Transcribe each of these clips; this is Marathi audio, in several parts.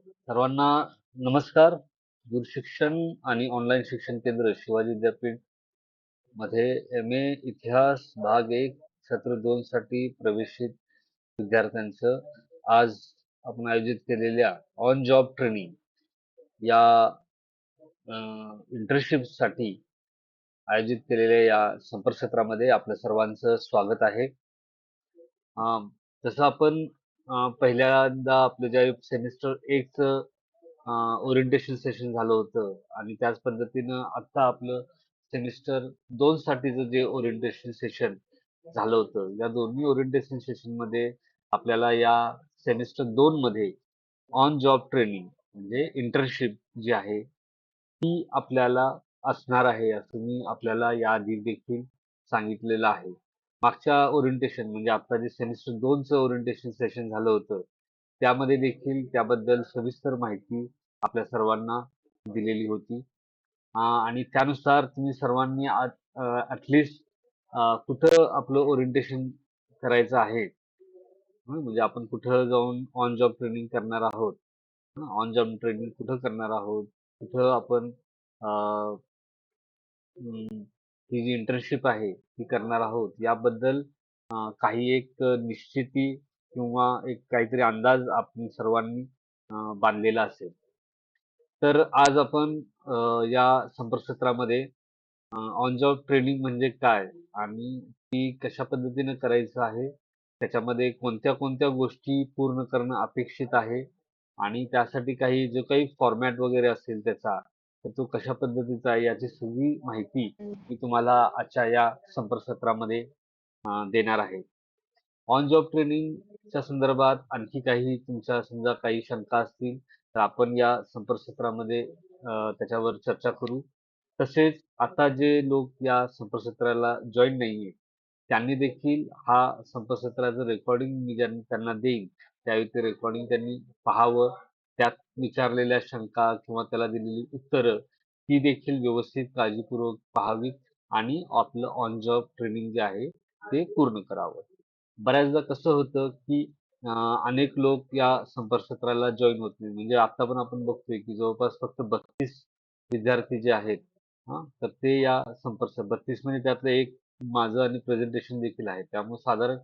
सर्वांना नमस्कार. दूरशिक्षण आणि ऑनलाईन शिक्षण केंद्र शिवाजी विद्यापीठ मध्ये एम.ए. इतिहास भाग 1 सत्र 2 साठी प्रवेशित विद्यार्थ्यांचं आज आपण आयोजित केलेल्या ऑन जॉब ट्रेनिंग या इंटर्नशिपसाठी आयोजित केलेल्या या संपर्कसत्रामध्ये आपल्या सर्वांचं स्वागत आहे. तसं आपण पहिल्यांदा आपलं ज्या सेमिस्टर 1 ओरिएंटेशन सेशन झालं होतं आणि त्याच पद्धतीनं आता आपलं सेमिस्टर 2 साठीचं जे ओरिएंटेशन सेशन झालं होतं, या दोन्ही ओरिएंटेशन सेशन मध्ये आपल्याला या सेमिस्टर 2 मध्ये ऑन जॉब ट्रेनिंग म्हणजे इंटर्नशिप जी आहे ती आपल्याला असणार आहे असं मी आपल्याला याआधी देखील सांगितलेलं आहे. मागच्या ओरिएंटेशन म्हणजे आता जे सेमिस्टर 2चं ओरिएंटेशन सेशन झालं होतं, त्यामध्ये देखील त्याबद्दल सविस्तर माहिती आपल्या सर्वांना दिलेली होती. आणि त्यानुसार तुम्ही सर्वांनी ॲटलीस्ट कुठं आपलं ओरिएंटेशन करायचं आहे, म्हणजे आपण कुठं जाऊन ऑन जॉब ट्रेनिंग करणार आहोत, ऑन जॉब ट्रेनिंग कुठं करणार आहोत, कुठं आपण ही जी इंटर्नशिप आहे ती करणार आहोत याबद्दल काही एक निश्चिती किंवा एक काहीतरी अंदाज आपण सर्वांनी बांधलेला असेल. तर आज आपण या संपर्कसत्रामध्ये ऑन जॉब ट्रेनिंग म्हणजे काय आणि ती कशा पद्धतीने करायचं आहे, त्याच्यामध्ये कोणत्या कोणत्या गोष्टी पूर्ण करणं अपेक्षित आहे आणि त्यासाठी जो काही फॉर्मॅट वगैरे असेल त्याचा, तर तो कशा पद्धतीचा आहे याची सगळी माहिती मी तुम्हाला आजच्या या संपर्कसत्रामध्ये देणार आहे. ऑन जॉब ट्रेनिंगच्या संदर्भात आणखी काही तुमच्या समजा काही शंका असतील तर आपण या संपर्कसत्रामध्ये त्याच्यावर चर्चा करू. तसेच आता जे लोक या संपर्कसत्राला जॉईन नाहीये त्यांनी देखील हा संपर्कसत्राचं रेकॉर्डिंग मी त्यांना देईन, त्यावेळी ते रेकॉर्डिंग त्यांनी पाहावं. त्यात विचारलेल्या शंका किंवा त्याला दिलेली उत्तरं ती देखील व्यवस्थित काळजीपूर्वक पाहावीत आणि आपलं ऑन जॉब ट्रेनिंग जे आहे ते पूर्ण करावं. बऱ्याचदा कसं होतं की अनेक लोक या संपर्कसत्राला जॉईन होत नाही. म्हणजे आता पण आपण बघतोय की जवळपास फक्त 32 विद्यार्थी जे आहेत, तर ते या 32 म्हणजे त्यातलं एक माझं आणि प्रेझेंटेशन देखील आहे. त्यामुळे साधारण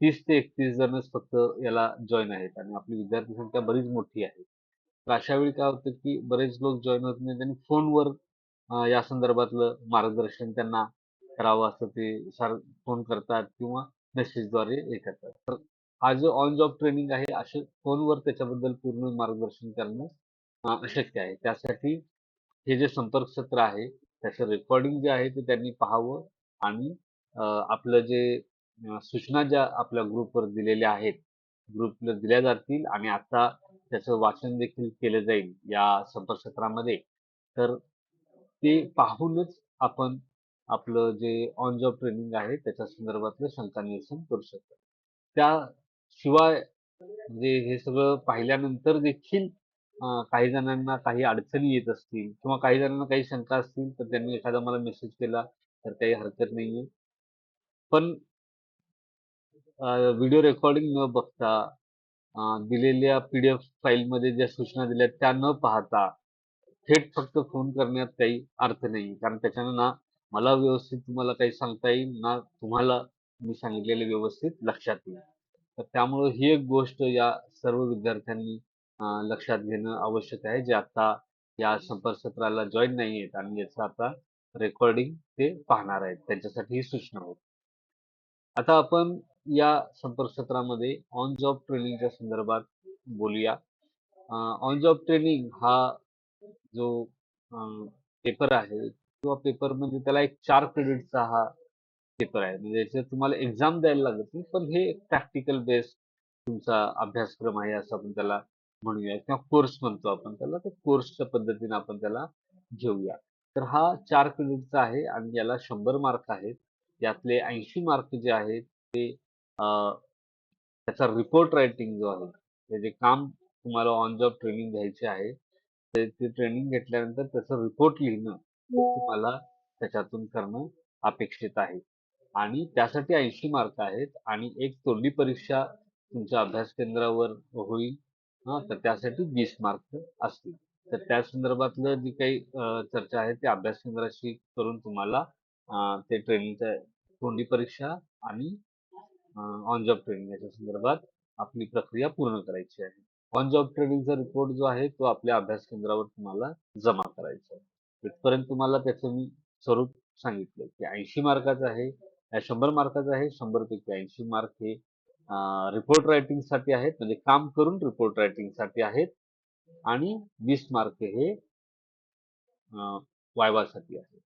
30 ते 31 जणच फक्त याला जॉईन आहेत आणि आपली विद्यार्थी संख्या बरीच मोठी आहे. तर अशा वेळी काय होतं की बरेच लोक जॉईन होत नाहीत आणि फोनवर या संदर्भातलं मार्गदर्शन त्यांना करावं असं ते फोन करतात किंवा मेसेजद्वारे हे करतात. तर हा जो ऑन जॉब ट्रेनिंग आहे असे फोनवर त्याच्याबद्दल पूर्ण मार्गदर्शन करणं अशक्य आहे. त्यासाठी हे जे संपर्क सत्र आहे त्याचं रेकॉर्डिंग जे आहे ते त्यांनी पाहावं आणि आपलं जे सूचना ज्या आपल्या ग्रुपवर दिलेल्या आहेत, ग्रुपला दिल्या जातील आणि आता त्याचं वाचन देखील केलं जाईल या संपर्क सत्रामध्ये. तर ते पाहूनच आपण आपलं जे ऑन जॉब ट्रेनिंग आहे त्याच्या संदर्भातलं शंका निरसन करू शकतो. त्याशिवाय म्हणजे हे सगळं पाहिल्यानंतर देखील काही जणांना काही अडचणी येत असतील किंवा काही जणांना काही शंका असतील तर त्यांनी एखादा मला मेसेज केला तर काही हरकत नाहीये. पण व्हिडिओ रेकॉर्डिंग न बघता दिलेल्या पीडीएफ फाईलमध्ये ज्या सूचना दिल्या त्या न पाहता थेट फक्त फोन करण्यात काही अर्थ नाही. कारण त्याच्यानं ना मला व्यवस्थित तुम्हाला काही सांगता येईल, ना तुम्हाला मी सांगितलेलं व्यवस्थित लक्षात येईल. तर त्यामुळं ही एक गोष्ट या सर्व विद्यार्थ्यांनी लक्षात घेणं आवश्यक आहे, जे आता या संपर्क सत्राला जॉईन नाही आहेत आणि याचं आता रेकॉर्डिंग ते पाहणार आहेत. त्यांच्यासाठी ही सूचना होती. आता आपण या संपर्क सत्रामध्ये ऑन जॉब ट्रेनिंगच्या संदर्भात बोलूया. ऑन जॉब ट्रेनिंग हा जो पेपर आहे किंवा पेपर म्हणजे त्याला एक 4 क्रेडिटचा हा पेपर आहे. म्हणजे याच्यात तुम्हाला एक्झाम द्यायला लागत नाही, पण हे प्रॅक्टिकल बेस्ड तुमचा अभ्यासक्रम आहे असं आपण त्याला म्हणूया किंवा कोर्स म्हणतो आपण त्याला. ते कोर्सच्या पद्धतीने आपण त्याला घेऊया. तर हा 4 क्रेडिटचा आहे आणि याला 100 मार्क आहेत. यातले 80 मार्क जे आहेत ते त्याचा रिपोर्ट रायटिंग जो आहे, ते जे काम तुम्हाला ऑन जॉब ट्रेनिंग घ्यायचे आहे, ते ट्रेनिंग घेतल्यानंतर त्याचं रिपोर्ट लिहिणं हे तुम्हाला त्याच्यातून करणं अपेक्षित आहे. आणि त्यासाठी 80 मार्क आहेत आणि एक तोंडी परीक्षा तुमच्या अभ्यास केंद्रावर होईल. हां, तर त्यासाठी 20 मार्क असतील. तर त्या संदर्भातलं जी काही चर्चा आहे ते अभ्यास केंद्राशी करून तुम्हाला ते ट्रेनिंगच्या तोंडी परीक्षा आणि ऑन जॉब ट्रेनिंग याच्या संदर्भात आपली प्रक्रिया पूर्ण करायची आहे. ऑन जॉब ट्रेनिंगचा रिपोर्ट जो आहे तो आपल्या अभ्यास केंद्रावर तुम्हाला जमा करायचा आहे. इथपर्यंत तुम्हाला त्याचं मी स्वरूप सांगितलं की 80 मार्काचं आहे, 100 मार्काचं आहे. 100 पैकी 80 मार्क हे रिपोर्ट रायटिंगसाठी आहेत, म्हणजे काम करून रिपोर्ट रायटिंगसाठी आहेत आणि 20 मार्क हे वायवासाठी आहेत.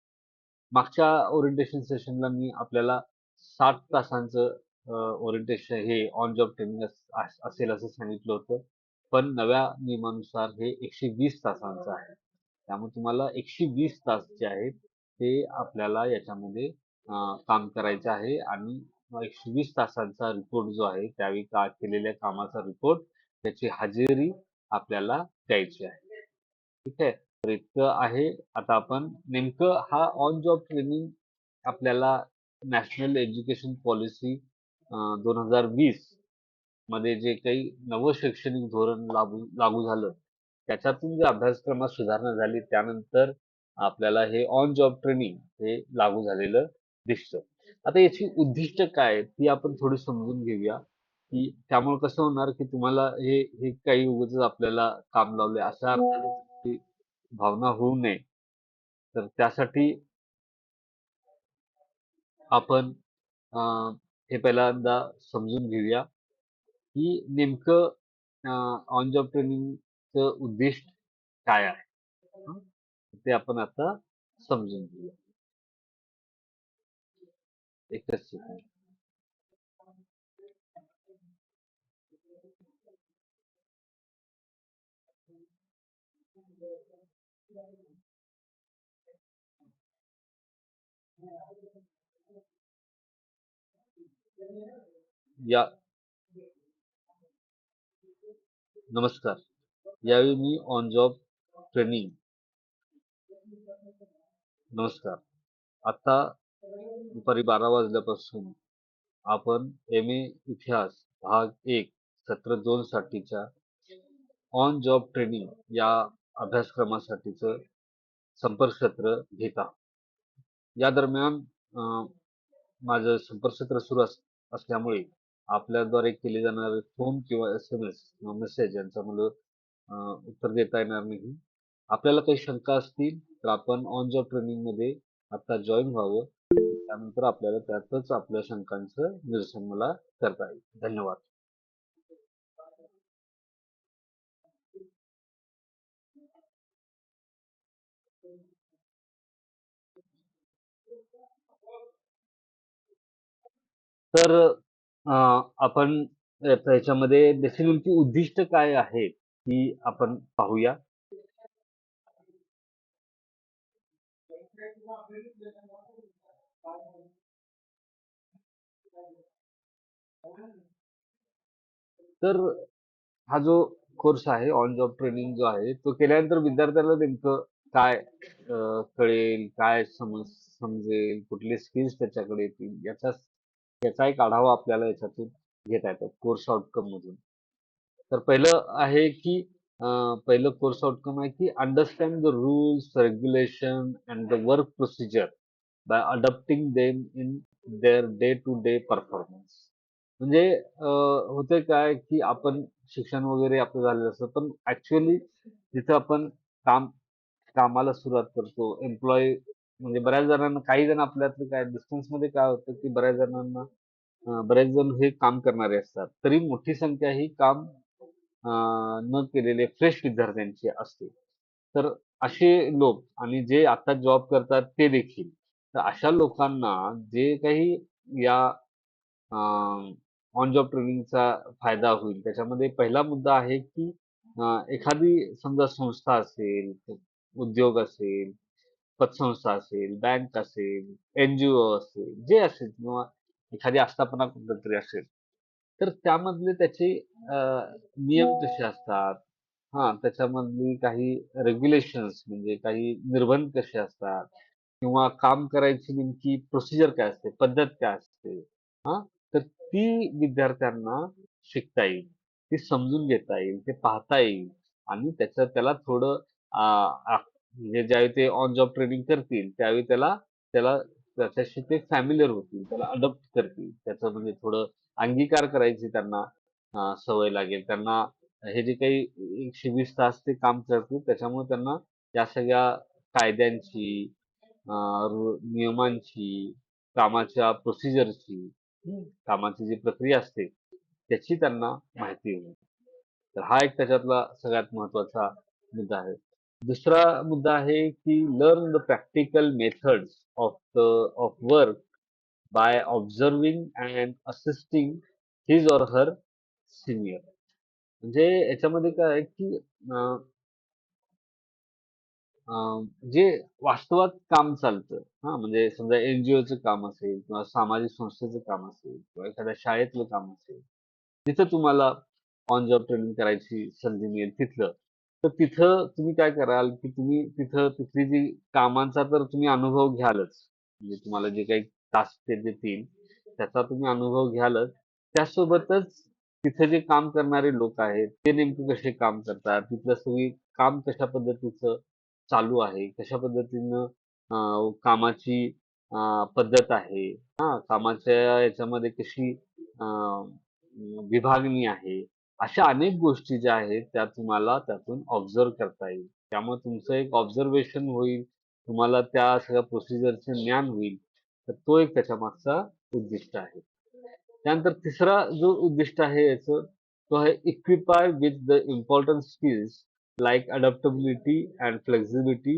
मागच्या ओरिएंटेशन सेशनला मी आपल्याला 60 तासांचं ओरिएंटेशन हे ऑन जॉब ट्रेनिंग असेल असं सांगितलं होतं. पण नव्या नियमानुसार हे 120 तासांचं आहे. त्यामुळे तुम्हाला 120 तास जे आहेत ते आपल्याला याच्यामध्ये काम करायचं आहे आणि 120 तासांचा रिपोर्ट जो आहे त्यावेळी केलेल्या कामाचा रिपोर्ट त्याची हजेरी आपल्याला द्यायची आहे. ठीक आहे. तर इतकं आहे. आता आपण नेमकं हा ऑन जॉब ट्रेनिंग आपल्याला नॅशनल एज्युकेशन पॉलिसी 2020 मध्ये जे काही नवं शैक्षणिक धोरण लागू झालं, त्याच्यातून जे अभ्यासक्रमात सुधारणा झाली त्यानंतर आपल्याला हे ऑन जॉब ट्रेनिंग हे लागू झालेलं दिसतं. आता याची उद्दिष्ट काय आहेत, ती आपण थोडी समजून घेऊया, की त्यामुळे कसं होणार, की तुम्हाला हे हे काही उगाचच आपल्याला काम लावलंय अशा अर्थाने भावना होऊ नये. तर त्यासाठी आपण हे पहिल्यांदा समजून घेऊया, की नेमकं ऑन जॉब ट्रेनिंगचं उद्दिष्ट काय आहे? हं? ते आपण आता समजून घेऊया. एकच सेकंड. या नमस्कार. यावेळी मी ऑन जॉब ट्रेनिंग नमस्कार. आता दुपारी 12 वाजल्यापासून आपण एम-ए इतिहास भाग 1 सत्र 2 साठीच्या ऑन जॉब ट्रेनिंग या अभ्यासक्रमासाठीचं संपर्क सत्र घेत आहोत. या दरम्यान माझं संपर्क सत्र सुरू असल्यामुळे आपल्याद्वारे केले जाणारे फोन किंवा एस-एम-एस किंवा मेसेज यांचा मला उत्तर देता येणार नाही. आपल्याला काही शंका असतील तर आपण ऑन जॉब ट्रेनिंग मध्ये आता जॉईन व्हावं. त्यानंतर आपल्याला त्यातच आपल्या शंकांचं निरसन मला करता येईल. धन्यवाद. तर आपण याच्यामध्ये नेमकी उद्दिष्ट काय आहे ती आपण पाहूया. तर हा जो कोर्स आहे ऑन जॉब ट्रेनिंग जो आहे तो केल्यानंतर विद्यार्थ्याला नेमकं काय कळेल, काय समजेल, कुठले स्किल्स त्याच्याकडे येतील याचा एक आढावा आपल्याला याच्यातून घेता येतो कोर्स आउटकम मधून. तर पहिलं आहे की पहिलं कोर्स आउटकम आहे की understand the rules, regulation and the work procedure by adopting them in their day to day performance. म्हणजे होतंय काय की आपण शिक्षण वगैरे आपलं झालेलं असतं पण ऍक्च्युअली जिथं आपण काम कामाला सुरुवात करतो एम्प्लॉय म्हणजे बऱ्याच जणांना काही जण आपल्यातले काय डिस्टन्स मध्ये काय होतं की बऱ्याच जणांना बरेच जण हे काम करणारे असतात तरी मोठी संख्या ही काम न केलेले फ्रेश विद्यार्थ्यांची असते. तर असे लोक आणि जे आता जॉब करतात ते देखील. तर अशा लोकांना जे काही या ऑन जॉब ट्रेनिंगचा फायदा होईल त्याच्यामध्ये पहिला मुद्दा आहे की एखादी समजा संस्था असेल, उद्योग असेल, पतसंस्था असेल, बँक असेल, एन-जी-ओ असेल, जे असेल किंवा एखादी आस्थापना कुठेतरी असेल, तर त्यामधले त्याचे नियम कसे असतात, हां, त्याच्यामधली काही रेग्युलेशन्स म्हणजे काही निर्बंध कसे असतात किंवा काम करायची नेमकी प्रोसिजर काय असते, पद्धत काय असते, हां, तर ती विद्यार्थ्यांना शिकता येईल. ते समजून घेता येईल, ते पाहता येईल आणि त्याला थोडं अ, आ म्हणजे ज्यावेळी ते ऑन जॉब ट्रेनिंग करतील, त्यावेळी त्याला त्याला त्याच्याशी ते फॅमिलिअर होतील, त्याला अडॉप्ट करतील. त्याचं म्हणजे थोडं अंगीकार करायची त्यांना सवय लागेल. त्यांना हे जे काही 120 तास ते काम करतील, त्याच्यामुळे त्यांना या सगळ्या कायद्यांची, नियमांची, कामाच्या प्रोसिजरची, कामाची जी प्रक्रिया असते, त्याची त्यांना माहिती होईल. तर हा एक त्याच्यातला सगळ्यात महत्त्वाचा मुद्दा आहे. दुसरा मुद्दा आहे, की learn the practical methods of work by observing and assisting his or her senior. म्हणजे याच्यामध्ये काय आहे, की अ, जे वास्तवात काम चालतं, म्हणजे समजा एन-जी-ओचं काम असेल किंवा सामाजिक संस्थेचं काम असेल किंवा एखाद्या शाळेतलं काम असेल, तिथं तुम्हाला ऑन जॉब ट्रेनिंग करायची संधी मिळेल तिथलं. तर तिथं तुम्ही काय कराल, की तुम्ही तिथं तिथली जी कामांचा तर तुम्ही अनुभव घ्यालच. म्हणजे तुम्हाला जे काही टास्क ते देतील, त्याचा तुम्ही अनुभव घ्यालच. त्यासोबतच तिथे जे काम करणारे लोक आहेत, ते नेमके कसे काम करतात, तिथलं सगळी काम कशा पद्धतीचं चालू आहे, कशा पद्धतीनं कामाची पद्धत आहे, कामाच्या याच्यामध्ये कशी विभागणी आहे. अशा अनेक गोष्टी ज्या आहेत, त्या तुम्हाला त्यातून ऑब्झर्व्ह करता येईल. त्यामुळे तुमचं एक ऑब्झर्वेशन होईल. तुम्हाला त्या सगळ्या प्रोसिजरचे ज्ञान होईल. तर तो एक त्याच्यामागचा उद्दिष्ट आहे. त्यानंतर तिसरा जो उद्दिष्ट आहे याचं, तो आहे equip with the important skills like adaptability and flexibility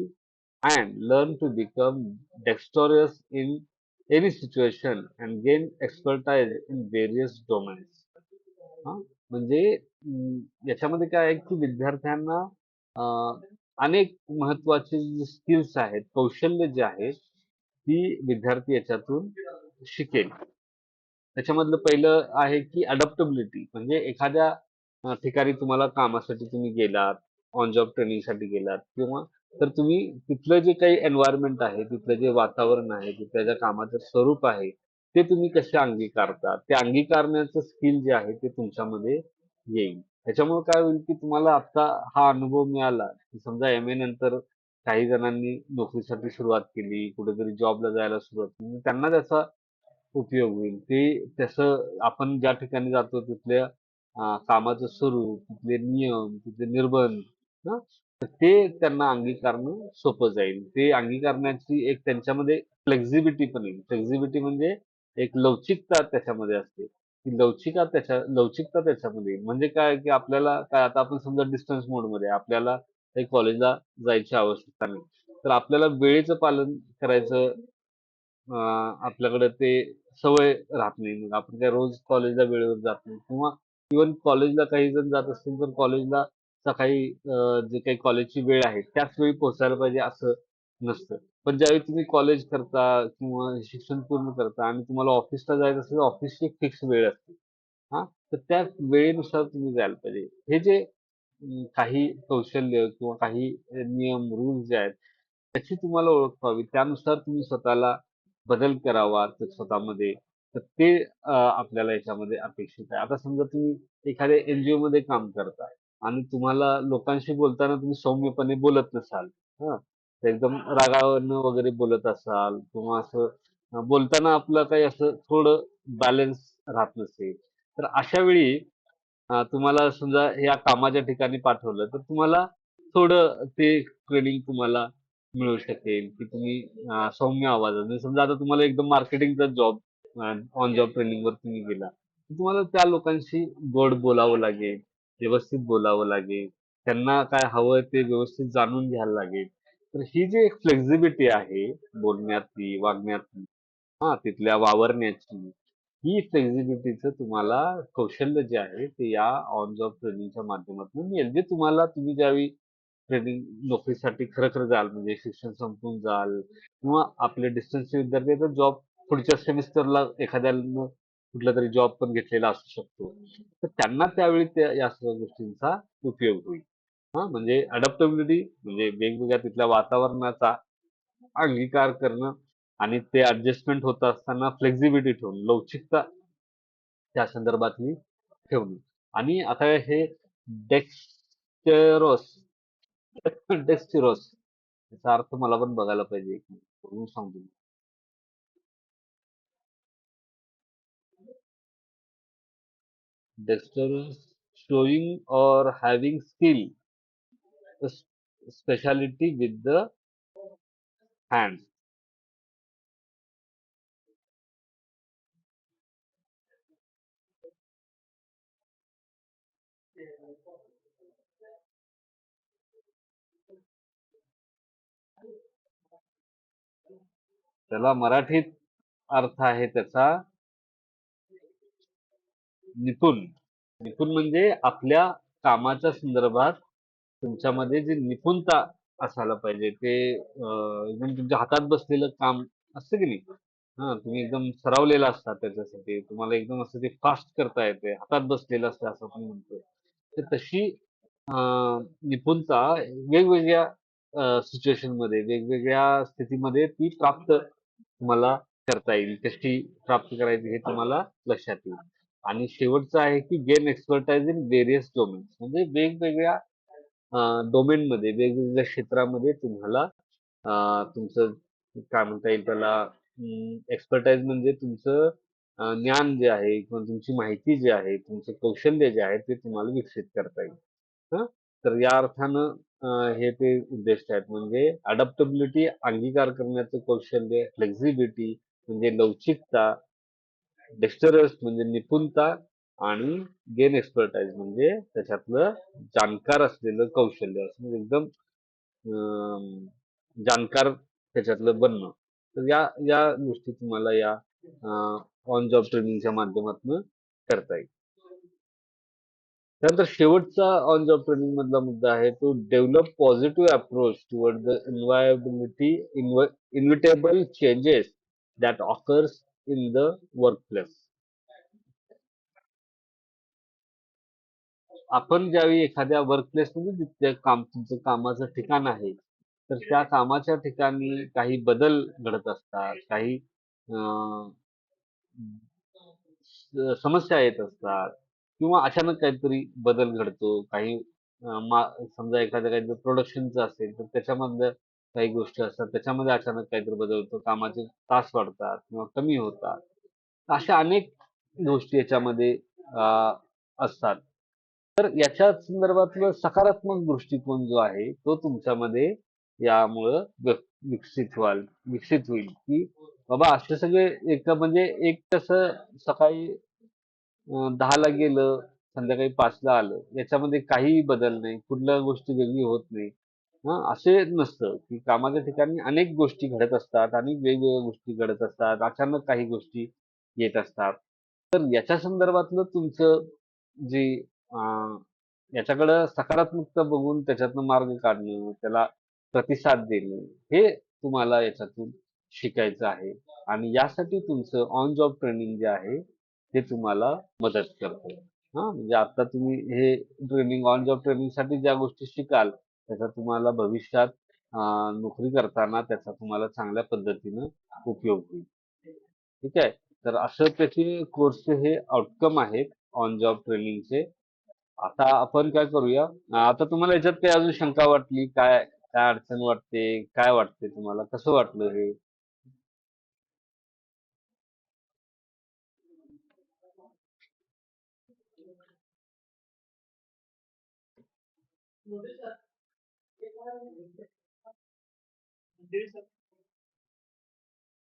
and learn to become dexterous in any situation and gain expertise in various domains. हां, म्हणजे याच्यामध्ये काय आहे, की विद्यार्थ्यांना अ, अनेक महत्त्वाचे जे स्किल्स आहेत, कौशल्य जे आहेत, ती विद्यार्थी याच्यातून शिकेल. त्याच्यामधलं पहिलं आहे, की अडॅप्टॅबिलिटी म्हणजे एखाद्या ठिकाणी तुम्हाला कामासाठी तुम्ही गेलात, ऑन जॉब ट्रेनिंगसाठी गेलात किंवा तर तुम्ही तिथलं जे काही एन्व्हायर्नमेंट आहे, तिथलं जे वातावरण आहे, तिथल्या ज्या कामाचं स्वरूप आहे, ते तुम्ही कसे अंगीकारता. ते अंगीकारण्याचं स्किल जे आहे ते तुमच्यामध्ये येईल. त्याच्यामुळे काय होईल, की तुम्हाला आता हा अनुभव मिळाला, की समजा एम-ए नंतर काही जणांनी नोकरीसाठी सुरुवात केली, कुठेतरी जॉबला जायला सुरुवात केली. त्यांना त्याचा उपयोग होईल. ते तसं आपण ज्या ठिकाणी जातो तिथल्या कामाचं स्वरूप, तिथले नियम, तिथले निर्बंध हं, तर ते त्यांना अंगीकारणं सोपं जाईल. ते अंगीकारण्याची एक त्यांच्यामध्ये फ्लेक्सिबिलिटी पण येईल. फ्लेक्सिबिलिटी म्हणजे एक लवचिकता त्याच्यामध्ये असते. ती लवचिकता त्याच्यामध्ये येईल. म्हणजे काय, की आपल्याला काय आता आपण समजा डिस्टन्स मोडमध्ये आहे. आपल्याला काही कॉलेजला जायची आवश्यकता नाही. तर आपल्याला वेळेचं पालन करायचं अ, आपल्याकडे ते सवय राहत नाही. मग आपण काय रोज कॉलेजला वेळेवर जात नाही किंवा इव्हन कॉलेजला काही जण जात असतील तर कॉलेजला सकाळी जे काही कॉलेजची वेळ आहे त्याच वेळी पोहोचायला पाहिजे असं नसतं. पण ज्यावेळी तुम्ही कॉलेज करता किंवा शिक्षण पूर्ण करता आणि तुम्हाला ऑफिसला जायचं असेल तर ऑफिसची एक फिक्स वेळ असते. हां, तर त्या वेळेनुसार तुम्ही जायला पाहिजे. हे जे काही कौशल्य किंवा काही नियम, रूल्स जे आहेत त्याची तुम्हाला ओळख व्हावी. त्यानुसार तुम्ही स्वतःला बदल करावा तर स्वतःमध्ये. तर ते आपल्याला याच्यामध्ये अपेक्षित आहे. आता समजा तुम्ही एखाद्या एन-जी-ओमध्ये काम करताय आणि तुम्हाला लोकांशी बोलताना तुम्ही सौम्यपणे बोलत नसाल, हं. तर एकदम रागावून वगैरे बोलत असाल किंवा असं बोलताना आपलं काही असं थोडं बॅलन्स राहत नसेल, तर अशा वेळी तुम्हाला समजा या कामाच्या ठिकाणी पाठवलं, तर तुम्हाला थोडं ते ट्रेनिंग तुम्हाला मिळू शकेल, की तुम्ही सौम्य आवाजात म्हणजे समजा आता तुम्हाला एकदम मार्केटिंगचा जॉब ऑन जॉब ट्रेनिंगवर तुम्ही गेला. तर तुम्हाला त्या लोकांशी गोड बोलावं लागेल, व्यवस्थित बोलावं लागेल. त्यांना काय हवंय ते व्यवस्थित जाणून घ्यायला लागेल. तर ही जी एक फ्लेक्सिबिलिटी आहे बोलण्यातली, वागण्यातली तिथल्या वावरण्याची, ही फ्लेक्सिबिलिटीचं तुम्हाला कौशल्य जे आहे ते या ऑन जॉब ट्रेनिंगच्या माध्यमातून मिळेल. जे तुम्ही ज्यावेळी ट्रेनिंग नोकरीसाठी खरं-खरं जाल म्हणजे शिक्षण संपवून जाल किंवा आपले डिस्टन्सचे विद्यार्थी आहेत तर जॉब पुढच्या सेमिस्टरला एखाद्यानं कुठलातरी जॉब पण घेतलेला असू शकतो. तर त्यांना त्यावेळी त्या या सर्व गोष्टींचा उपयोग होईल. म्हणजे अडॅप्टॅबिलिटी म्हणजे वेगवेगळ्या तिथल्या वातावरणाचा अंगीकार करणं आणि ते ॲडजस्टमेंट होत असताना फ्लेक्सिबिलिटी ठेवून, लवचिकता त्या संदर्भातली ठेवणे. आणि आता हे डेक्स्टेरोस डेक्स्टिरोस याचा अर्थ मला पण बघायला पाहिजे. एक मिनिट बघून सांगतो मी. Dexterous, showing or having skill, speciality with the hands. त्याला मराठीत अर्थ आहे त्याचा निपुण. निपुण म्हणजे आपल्या कामाच्या संदर्भात तुमच्यामध्ये जी निपुणता असायला पाहिजे. ते एकदम तुमच्या हातात बसलेलं काम असतं की नाही? हां, तुम्ही एकदम सरावलेला असता त्याच्यासाठी. तुम्हाला एकदम असं ते फास्ट करता येते. हातात बसलेलं असतं असं आपण म्हणतो. तर तशी अ, निपुणता वेगवेगळ्या सिच्युएशनमध्ये, वेगवेगळ्या स्थितीमध्ये ती प्राप्त तुम्हाला करता येईल. कशी प्राप्त करायची हे तुम्हाला लक्षात येईल. आणि शेवटचं आहे की gain expertise in various domains म्हणजे वेगवेगळ्या डोमेनमध्ये, वेगवेगळ्या क्षेत्रामध्ये तुम्हाला तुमचं काय म्हणता येईल त्याला एक्सपर्टाइज म्हणजे तुमचं ज्ञान जे आहे किंवा तुमची माहिती जी आहे, तुमचं कौशल्य जे आहे ते तुम्हाला विकसित करता येईल. हं. तर या अर्थानं हे ते उद्दिष्ट आहेत. म्हणजे अडॅप्टॅबिलिटी अंगीकार करण्याचं कौशल्य, फ्लेक्सिबिलिटी म्हणजे लवचिकता, डेक्स्टरस म्हणजे निपुणता आणि गेन एक्सपर्टाइज म्हणजे त्याच्यातलं जाणकार असलेलं कौशल्य असं म्हणजे एकदम अं, जाणकार त्याच्यातलं बनणं. तर या या गोष्टी तुम्हाला या ऑन जॉब ट्रेनिंगच्या माध्यमातून करता येईल. त्यानंतर शेवटचा ऑन जॉब ट्रेनिंग मधला मुद्दा आहे to develop positive approach toward the enviability inevitable changes that occurs in the workplace. आपण ज्यावेळी एखाद्या वर्कप्लेस मध्ये जिथे तुमचं कामाचं ठिकाण आहे, तर त्या कामाच्या ठिकाणी काही बदल घडत असतात, काही अं, समस्या येत असतात किंवा अचानक काहीतरी बदल घडतो. काही समजा एखादं काहीतरी प्रोडक्शनचं असेल, तर त्याच्यामधल्या काही गोष्टी असतात. त्याच्यामध्ये अचानक काहीतरी बदल होतो. कामाचे तास वाढतात किंवा कमी होतात. अशा अनेक गोष्टी याच्यामध्ये असतात. तर याच्या संदर्भातलं सकारात्मक दृष्टिकोन जो आहे, तो तुमच्यामध्ये यामुळं विकसित होईल, की बाबा असे सगळे एक म्हणजे एक कसं सकाळी 10ला गेलं, संध्याकाळी 5ला आलं. याच्यामध्ये काहीही बदल नाही. कुठल्या गोष्टी वेगळी होत नाही. हां, असे नसतं, की कामाच्या ठिकाणी अनेक गोष्टी घडत असतात आणि वेगवेगळ्या गोष्टी घडत असतात. अचानक काही गोष्टी येत असतात. तर याच्या संदर्भातलं तुमचं जे अ, याच्याकडं सकारात्मकता बघून त्याच्यातनं मार्ग काढणं, त्याला प्रतिसाद देणं, हे तुम्हाला याच्यातून शिकायचं आहे. आणि यासाठी तुमचं ऑन जॉब ट्रेनिंग जे आहे, ते तुम्हाला मदत करतं. हां, म्हणजे आता तुम्ही हे ट्रेनिंग ऑन जॉब ट्रेनिंगसाठी ज्या गोष्टी शिकाल, त्याचा तुम्हाला भविष्यात नोकरी करताना त्याचा तुम्हाला चांगल्या पद्धतीनं उपयोग होईल. ठीक आहे. तर असं त्याचे कोर्सचे हे आउटकम आहेत ऑन जॉब ट्रेनिंगचे. आता आपण काय करूया, आता तुम्हाला याच्यात काही अजून शंका वाटली, काय काय अडचण वाटते, काय वाटते तुम्हाला, कसं वाटलं हे?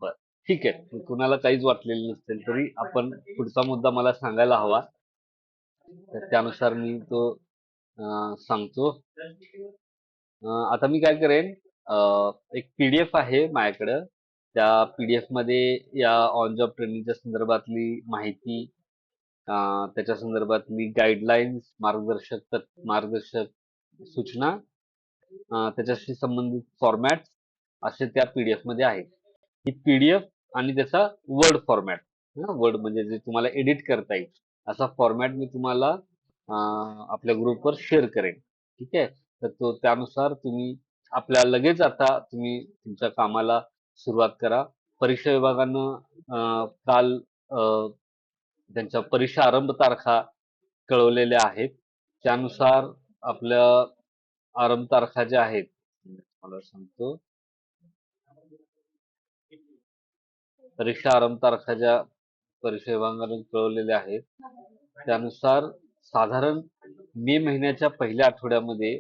बरं, ठीक आहे. कुणाला काहीच वाटलेलं नसेल तरी आपण पुढचा मुद्दा मला सांगायला हवा. तर त्यानुसार मी तो सांगतो. आता मी काय करेन, एक पीडीएफ आहे माझ्याकडं. त्या पीडीएफ मध्ये या ऑन जॉब ट्रेनिंगच्या संदर्भातली माहिती, अ, त्याच्या संदर्भातली गाईडलाईन्स, मार्गदर्शक सूचना, त्याच्याशी संबंधित फॉर्मॅट असे त्या पीडीएफ मध्ये आहे. ही पीडीएफ आणि त्याचा वर्ड फॉर्मॅट, वर्ड म्हणजे जे तुम्हाला एडिट करता येईल असा फॉर्मॅट मी तुम्हाला आपल्या ग्रुपवर शेअर करेन. ठीक आहे. तर तो त्यानुसार तुम्ही आपल्या लगेच आता तुम्ही तुमच्या कामाला सुरुवात करा. परीक्षा विभागानं काल त्यांच्या परीक्षा आरंभ तारखा कळवलेल्या आहेत. त्यानुसार आपल्या आरंभ तारखा ज्या आहेत, मला सांगतो, परीक्षा आरंभ तारखा ज्या परीक्षा विभागाने कळवलेल्या आहेत, त्यानुसार साधारण मे महिन्याच्या पहिल्या आठवड्यामध्ये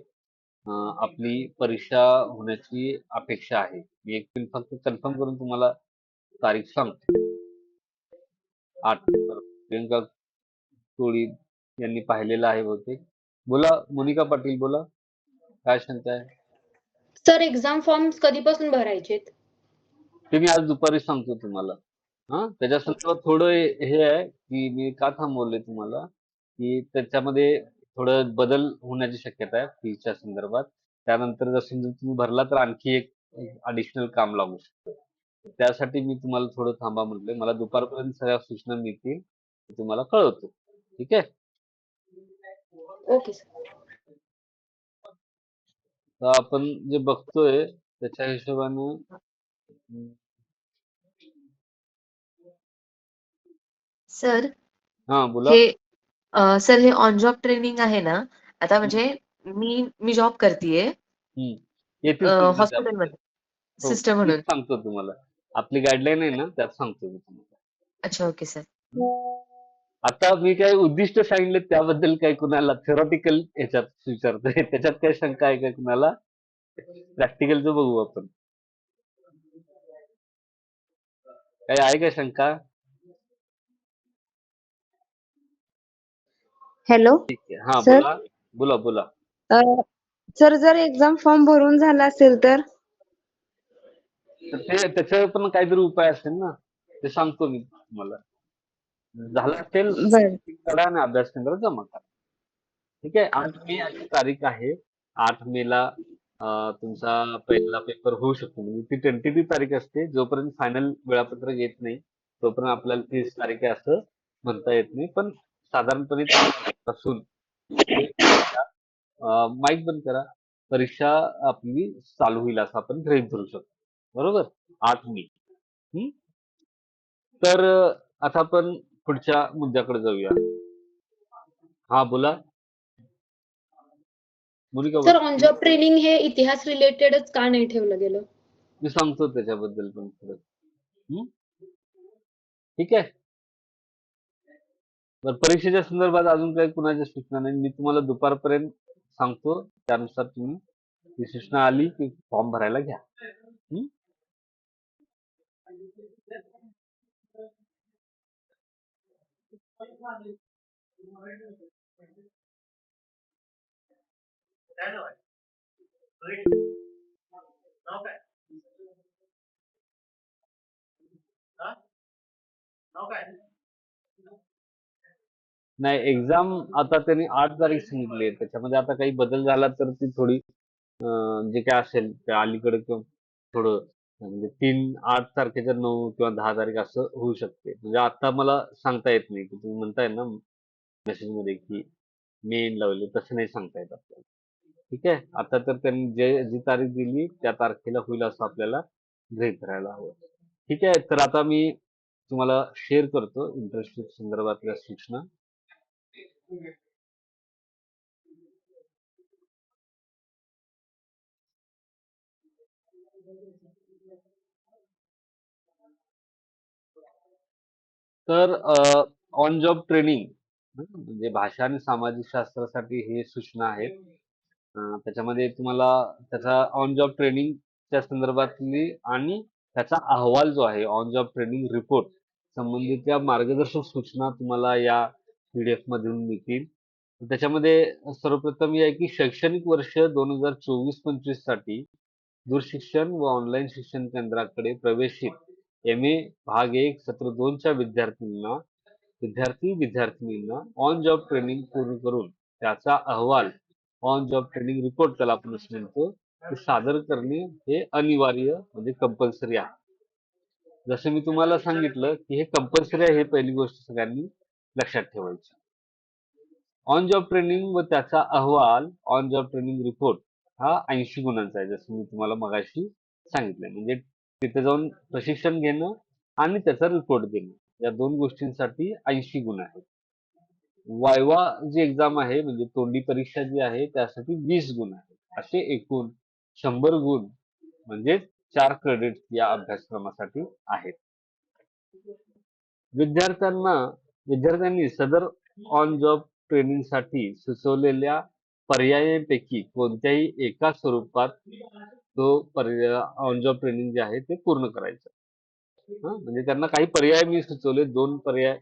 आपली परीक्षा होण्याची अपेक्षा आहे. मी एक मिनिट फक्त कन्फर्म करून तुम्हाला तारीख सांगतो. 8 प्रियंका कोळी यांनी पाहिलेलं आहे बहुतेक. बोला मोनिका पाटील, बोला, काय शंका आहे? सर एक्झाम फॉर्म्स कधीपासून भरायचेत? ते मी आज दुपारी सांगतो तुम्हाला. त्याच्या संदर्भात थोडं हे आहे की मी का थांबवलंय तुम्हाला, की त्याच्यामध्ये थोडं बदल होण्याची शक्यता आहे फीच्या संदर्भात. त्यानंतर जर समजा तुम्ही भरला तर आणखी एक ॲडिशनल काम लागू शकतं. त्यासाठी मी तुम्हाला थोडं थांबा म्हटलंय. मला दुपारपर्यंत सगळ्या सूचना मिळतील, मी तुम्हाला कळवतो. ठीक आहे? Okay sir. तर आपण जे बघतोय त्याच्या हिशोबाने सर बोला. सर हे ऑन जॉब ट्रेनिंग आहे ना, आता म्हणजे मी जॉब करतेय येतील सूचना त्याबद्दल. हॉस्पिटलमध्ये हो, सिस्टर मी म्हणून. सांगतो तुम्हाला. आपली गाईडलाईन आहे ना, त्यात सांगतो मी तुम्हाला. अच्छा, ओके सर. आता मी काही उद्दिष्ट सांगितले त्याबद्दल काही कुणाला थेरॉटिकल ह्याच्यात विचारतोय, त्याच्यात काही शंका आहे का कुणाला? प्रॅक्टिकलचं बघू आपण. काही आहे का शंका? हॅलो ठीक आहे. सर. बोला. सर जर एक्झाम फॉर्म भरून झाला असेल तर तर त्याच्यावर पण काहीतरी उपाय असेल ना, ते सांगतो मी तुम्हाला. झालं असेल बर. करा आणि अभ्यास केंद्रात जमा करा. ठीक आहे. 8 मे अशी तारीख आहे. 8 मेला तुमचा पहिला पेपर होऊ शकतो. म्हणजे ती टेंटेटिव्ह तारीख असते. जोपर्यंत फायनल वेळापत्रक येत नाही तोपर्यंत आपल्याला 30 तारीख आहे असं म्हणता येत नाही. पण साधारणपणे पासून माईक बंद करा. परीक्षा आपली चालू होईल असं आपण गृहीत धरू शकतो. बरोबर? 8 मे. तर आता आपण पुढच्या मुद्द्याकडे जाऊया. बोला. मोनिका सर बोला. ऑन जॉब ट्रेनिंग हे इतिहास रिलेटेडच का नाही ठेवलं गेलं? मी सांगतो त्याच्याबद्दल पण थोडं. ठीक आहे. बरं, परीक्षेच्या संदर्भात अजून काही कुणाच्या सूचना नाही. मी तुम्हाला दुपारपर्यंत सांगतो. त्यानुसार तुम्ही ती सूचना आली की फॉर्म भरायला घ्या. नाही, एक्झाम आता त्यांनी 8 तारीख सांगितली आहे. त्याच्यामध्ये आता काही बदल झाला तर ती थोडी जे काय असेल त्या अलीकडे किंवा थोडं म्हणजे 8 तारखेच्या 9 किंवा 10 तारीख असं होऊ शकते. म्हणजे आता मला सांगता येत नाही की तुम्ही म्हणताय ना मेसेजमध्ये की मे लावले, तसं नाही सांगता येत आपल्याला. ठीक आहे. आता तर त्यांनी जी तारीख दिली त्या तारखेला होईल असं आपल्याला गृहीत धरायला हवं. ठीक आहे. तर आता मी तुम्हाला शेअर करतो इंटर्नशिप संदर्भातल्या सूचना. तर ऑन जॉब ट्रेनिंग म्हणजे भाषा आणि सामाजिक शास्त्रासाठी हे सूचना आहेत. त्याच्यामध्ये तुम्हाला त्याचा ऑन जॉब ट्रेनिंगच्या संदर्भातली आणि त्याचा अहवाल जो आहे ऑन जॉब ट्रेनिंग रिपोर्ट संबंधित मार्गदर्शक सूचना तुम्हाला या PDF मधून मिळतील. त्याच्यामध्ये सर्वप्रथम हे आहे की शैक्षणिक वर्ष 2024-25 साठी दूरशिक्षण व ऑनलाईन शिक्षण केंद्राकडे प्रवेशित MA भाग 1 सत्र 2 च्या विद्यार्थीनींना ऑन जॉब ट्रेनिंग पूर्ण करून त्याचा अहवाल ऑन जॉब ट्रेनिंग रिपोर्ट त्याला आपण असं म्हणतो ते सादर करणे हे अनिवार्य म्हणजे कंपल्सरी आहे. जसं मी तुम्हाला सांगितलं की हे कंपल्सरी आहे, हे पहिली गोष्ट सगळ्यांनी लक्षात ठेवायची. ऑन जॉब ट्रेनिंग व त्याचा अहवाल ऑन जॉब ट्रेनिंग रिपोर्ट हा 80 गुणांचा आहे. जसं मी तुम्हाला मगाशी सांगितलंय. म्हणजे तिथे जाऊन प्रशिक्षण घेणं आणि त्याचा रिपोर्ट देणं या 2 गोष्टींसाठी 80 गुण आहेत. वायवा जी एक्झाम आहे म्हणजे तोंडी परीक्षा जी आहे त्यासाठी 20 गुण आहेत. असे एकूण 100 गुण म्हणजे 4 क्रेडिट या अभ्यासक्रमासाठी आहेत. विद्यार्थ्यांना विद्यार्थ्यांनी सदर ऑन जॉब ट्रेनिंगसाठी सुचवलेल्या पर्यायांपैकी कोणत्याही एका स्वरूपात तो पर्याय ऑन जॉब ट्रेनिंग जे आहे ते पूर्ण करायचं. म्हणजे त्यांना काही पर्याय मी सुचवले, 2 पर्याय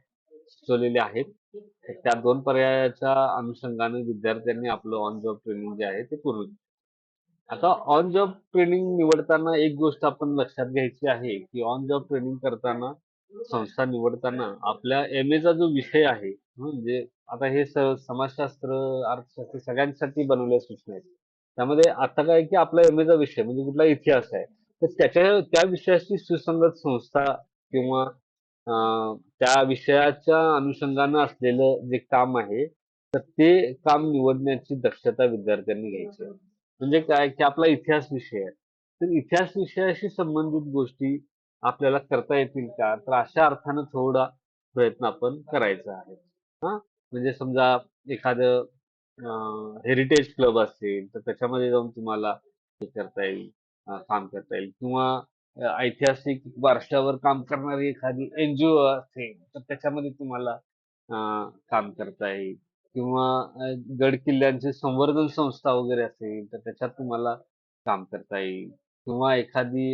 सुचवलेले आहेत. तर त्या 2 पर्यायाच्या अनुषंगाने विद्यार्थ्यांनी आपलं ऑन जॉब ट्रेनिंग जे आहे ते पूर्ण केलं. आता ऑन जॉब ट्रेनिंग निवडताना एक गोष्ट आपण लक्षात घ्यायची आहे, की ऑन जॉब ट्रेनिंग करताना, संस्था निवडताना आपल्या एम-एचा जो विषय आहे, म्हणजे आता हे समाजशास्त्र, अर्थशास्त्र सगळ्यांसाठी बनवलेल्या सूचना आहेत. त्यामध्ये आता काय की आपला एम-एचा विषय म्हणजे कुठला इतिहास आहे, तर त्या विषयाशी सुसंगत संस्था किंवा त्या विषयाच्या अनुषंगानं असलेलं जे काम आहे, तर ते काम निवडण्याची दक्षता विद्यार्थ्यांनी घ्यायची आहे. म्हणजे काय की आपला इतिहास विषय आहे. तर इतिहास विषयाशी संबंधित गोष्टी आपल्याला करता येतील का? तर अशा अर्थानं थोडा प्रयत्न आपण करायचा आहे. हां, म्हणजे समजा एखादं हेरिटेज क्लब असेल, तर त्याच्यामध्ये जाऊन तुम्हाला हे करता येईल, काम करता येईल किंवा ऐतिहासिक वारशावर काम करणारी एखादी एन-जी-ओ असेल, तर त्याच्यामध्ये तुम्हाला काम करता येईल किंवा गड किल्ल्यांचे संवर्धन संस्था वगैरे असेल, तर त्याच्यात तुम्हाला काम करता येईल किंवा एखादी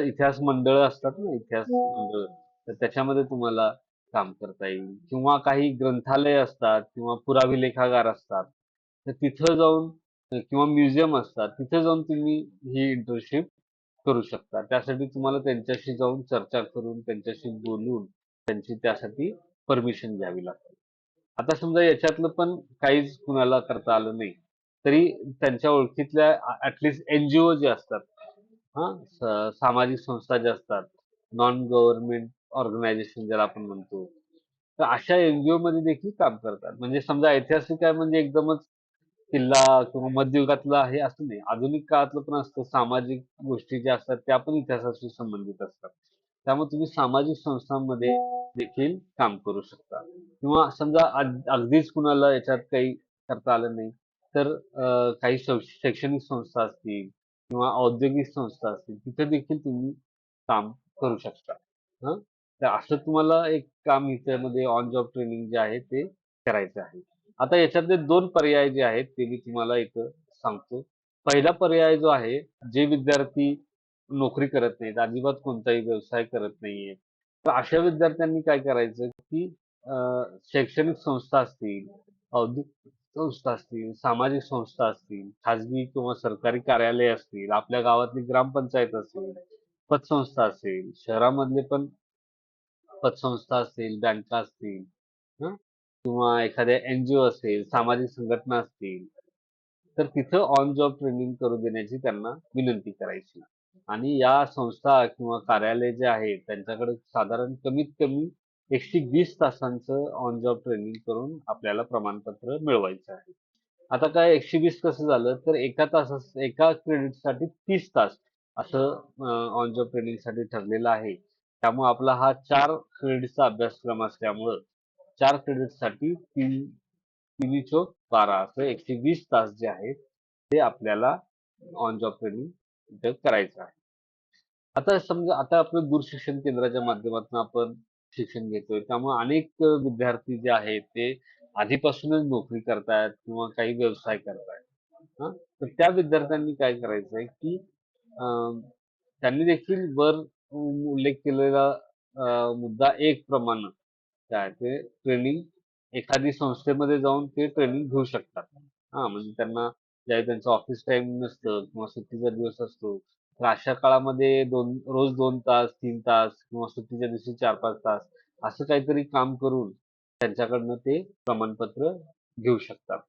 इतिहास मंडळं असतात ना, इतिहास मंडळ, तर त्याच्यामध्ये तुम्हाला काम करता येईल किंवा काही ग्रंथालय असतात किंवा पुराभिलेखागार असतात. तर तिथं जाऊन किंवा म्युझियम असतात, तिथे जाऊन तुम्ही ही इंटर्नशिप करू शकता. त्यासाठी तुम्हाला त्यांच्याशी जाऊन चर्चा करून, त्यांच्याशी बोलून, त्यांची त्यासाठी परमिशन घ्यावी लागते. आता समजा याच्यातलं पण काहीच कुणाला करता आलं नाही, तरी त्यांच्या ओळखीतल्या एन-जी-ओ जे असतात, सामाजिक संस्था ज्या असतात, नॉन गव्हर्नमेंट ऑर्गनायझेशन ज्याला आपण म्हणतो, तर अशा एन-जी-ओ मध्ये देखील काम करतात. म्हणजे समजा ऐतिहासिक आहे म्हणजे एकदमच किल्ला किंवा मध्ययुगातलं आहे असं नाही. आधुनिक काळातलं पण असतं. सामाजिक गोष्टी ज्या असतात त्या पण इतिहासाशी संबंधित असतात. त्यामुळे तुम्ही सामाजिक संस्थांमध्ये देखील काम करू शकता किंवा समजा अगदीच कुणाला याच्यात काही करता आलं नाही, तर काही शैक्षणिक संस्था असतील किंवा औद्योगिक संस्था असतील, तिथे देखील तुम्ही काम करू शकता. हं. तर असं तुम्हाला एक काम ह्याच्यामध्ये ऑन जॉब ट्रेनिंग जे आहे ते करायचं आहे. आता याच्यातले 2 पर्याय जे आहेत ते मी तुम्हाला इथं सांगतो. पहिला पर्याय जो आहे, जे विद्यार्थी नोकरी करत नाहीत, अजिबात कोणताही व्यवसाय करत नाहीयेत, तर अशा विद्यार्थ्यांनी काय करायचं, की अ, शैक्षणिक संस्था असतील, औद्योगिक संस्था असतील, सामाजिक संस्था असतील, खाजगी किंवा सरकारी कार्यालय असतील, आपल्या गावातली ग्रामपंचायत असेल, पतसंस्था असेल, शहरामधले पण पतसंस्था असतील, बँका असतील, हं, किंवा एखाद्या एन-जी-ओ असेल, सामाजिक संघटना असतील, तर तिथं ऑन जॉब ट्रेनिंग करू देण्याची त्यांना विनंती करायची. आणि या संस्था किंवा कार्यालय जे आहे त्यांच्याकडे साधारण कमीत कमी 120 तासांचं ऑन जॉब ट्रेनिंग करून आपल्याला प्रमाणपत्र मिळवायचं आहे. आता काय 120 कसं झालं, तर एका क्रेडिटसाठी 30 तास असं ऑन जॉब ट्रेनिंगसाठी ठरलेलं आहे. त्यामुळे आपला हा 4 क्रेडिटचा अभ्यासक्रम असल्यामुळं 4 क्रेडिटसाठी 3 चोक 12 असं 120 तास जे आहेत ते आपल्याला ऑन जॉब ट्रेनिंग इथं करायचं आहे. आता समजा आता आपलं दूरशिक्षण केंद्राच्या माध्यमातून आपण शिक्षण घेतोय. त्यामुळे अनेक विद्यार्थी जे आहेत ते आधीपासूनच नोकरी करतायत किंवा काही व्यवसाय करतायत. हां, तर त्या विद्यार्थ्यांनी काय करायचंय, की त्यांनी देखील वर उल्लेख केलेला मुद्दा 1 प्रमाणे काय ते ट्रेनिंग एखादी संस्थेमध्ये जाऊन ते ट्रेनिंग घेऊ शकतात. म्हणजे त्यांना ज्यावेळी त्यांचं ऑफिस टाईम नसतं किंवा सुट्टीचा दिवस असतो, तर अशा काळामध्ये रोज 2 तास, 3 तास किंवा सुट्टीच्या दिवशी 4-5 तास असं काहीतरी काम करून त्यांच्याकडनं ते प्रमाणपत्र घेऊ शकतात.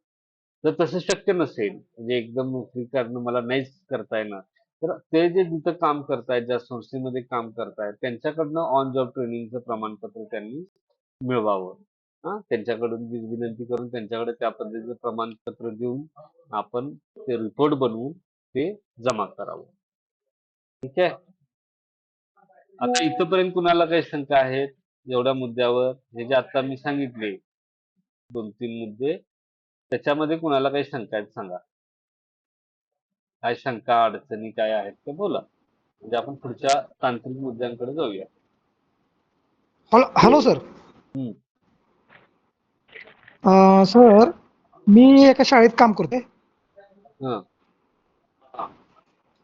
जर तसं शक्य नसेल, म्हणजे एकदम नोकरी करणं मला नाहीच करता येणार, तर ते जे जिथं काम करतायत, ज्या संस्थेमध्ये काम करतायत, त्यांच्याकडनं ऑन जॉब ट्रेनिंगचं प्रमाणपत्र त्यांनी मिळवावं. त्यांच्याकडून विनंती करून त्यांच्याकडे त्या पद्धतीचं प्रमाणपत्र देऊन आपण ते रिपोर्ट बनवून ते जमा करावं. ठीक आहे. आता इथपर्यंत कुणाला काही शंका आहेत एवढ्या मुद्द्यावर? हे जे आता मी सांगितले, 2-3 मुद्दे. त्याच्यामध्ये कुणाला काही शंका आहेत सांगा. काय शंका, अडचणी काय आहेत ते बोला. म्हणजे आपण पुढच्या तांत्रिक मुद्द्यांकडे जाऊया. Hello sir. हम्म. सर, मी एका शाळेत काम करते. हं.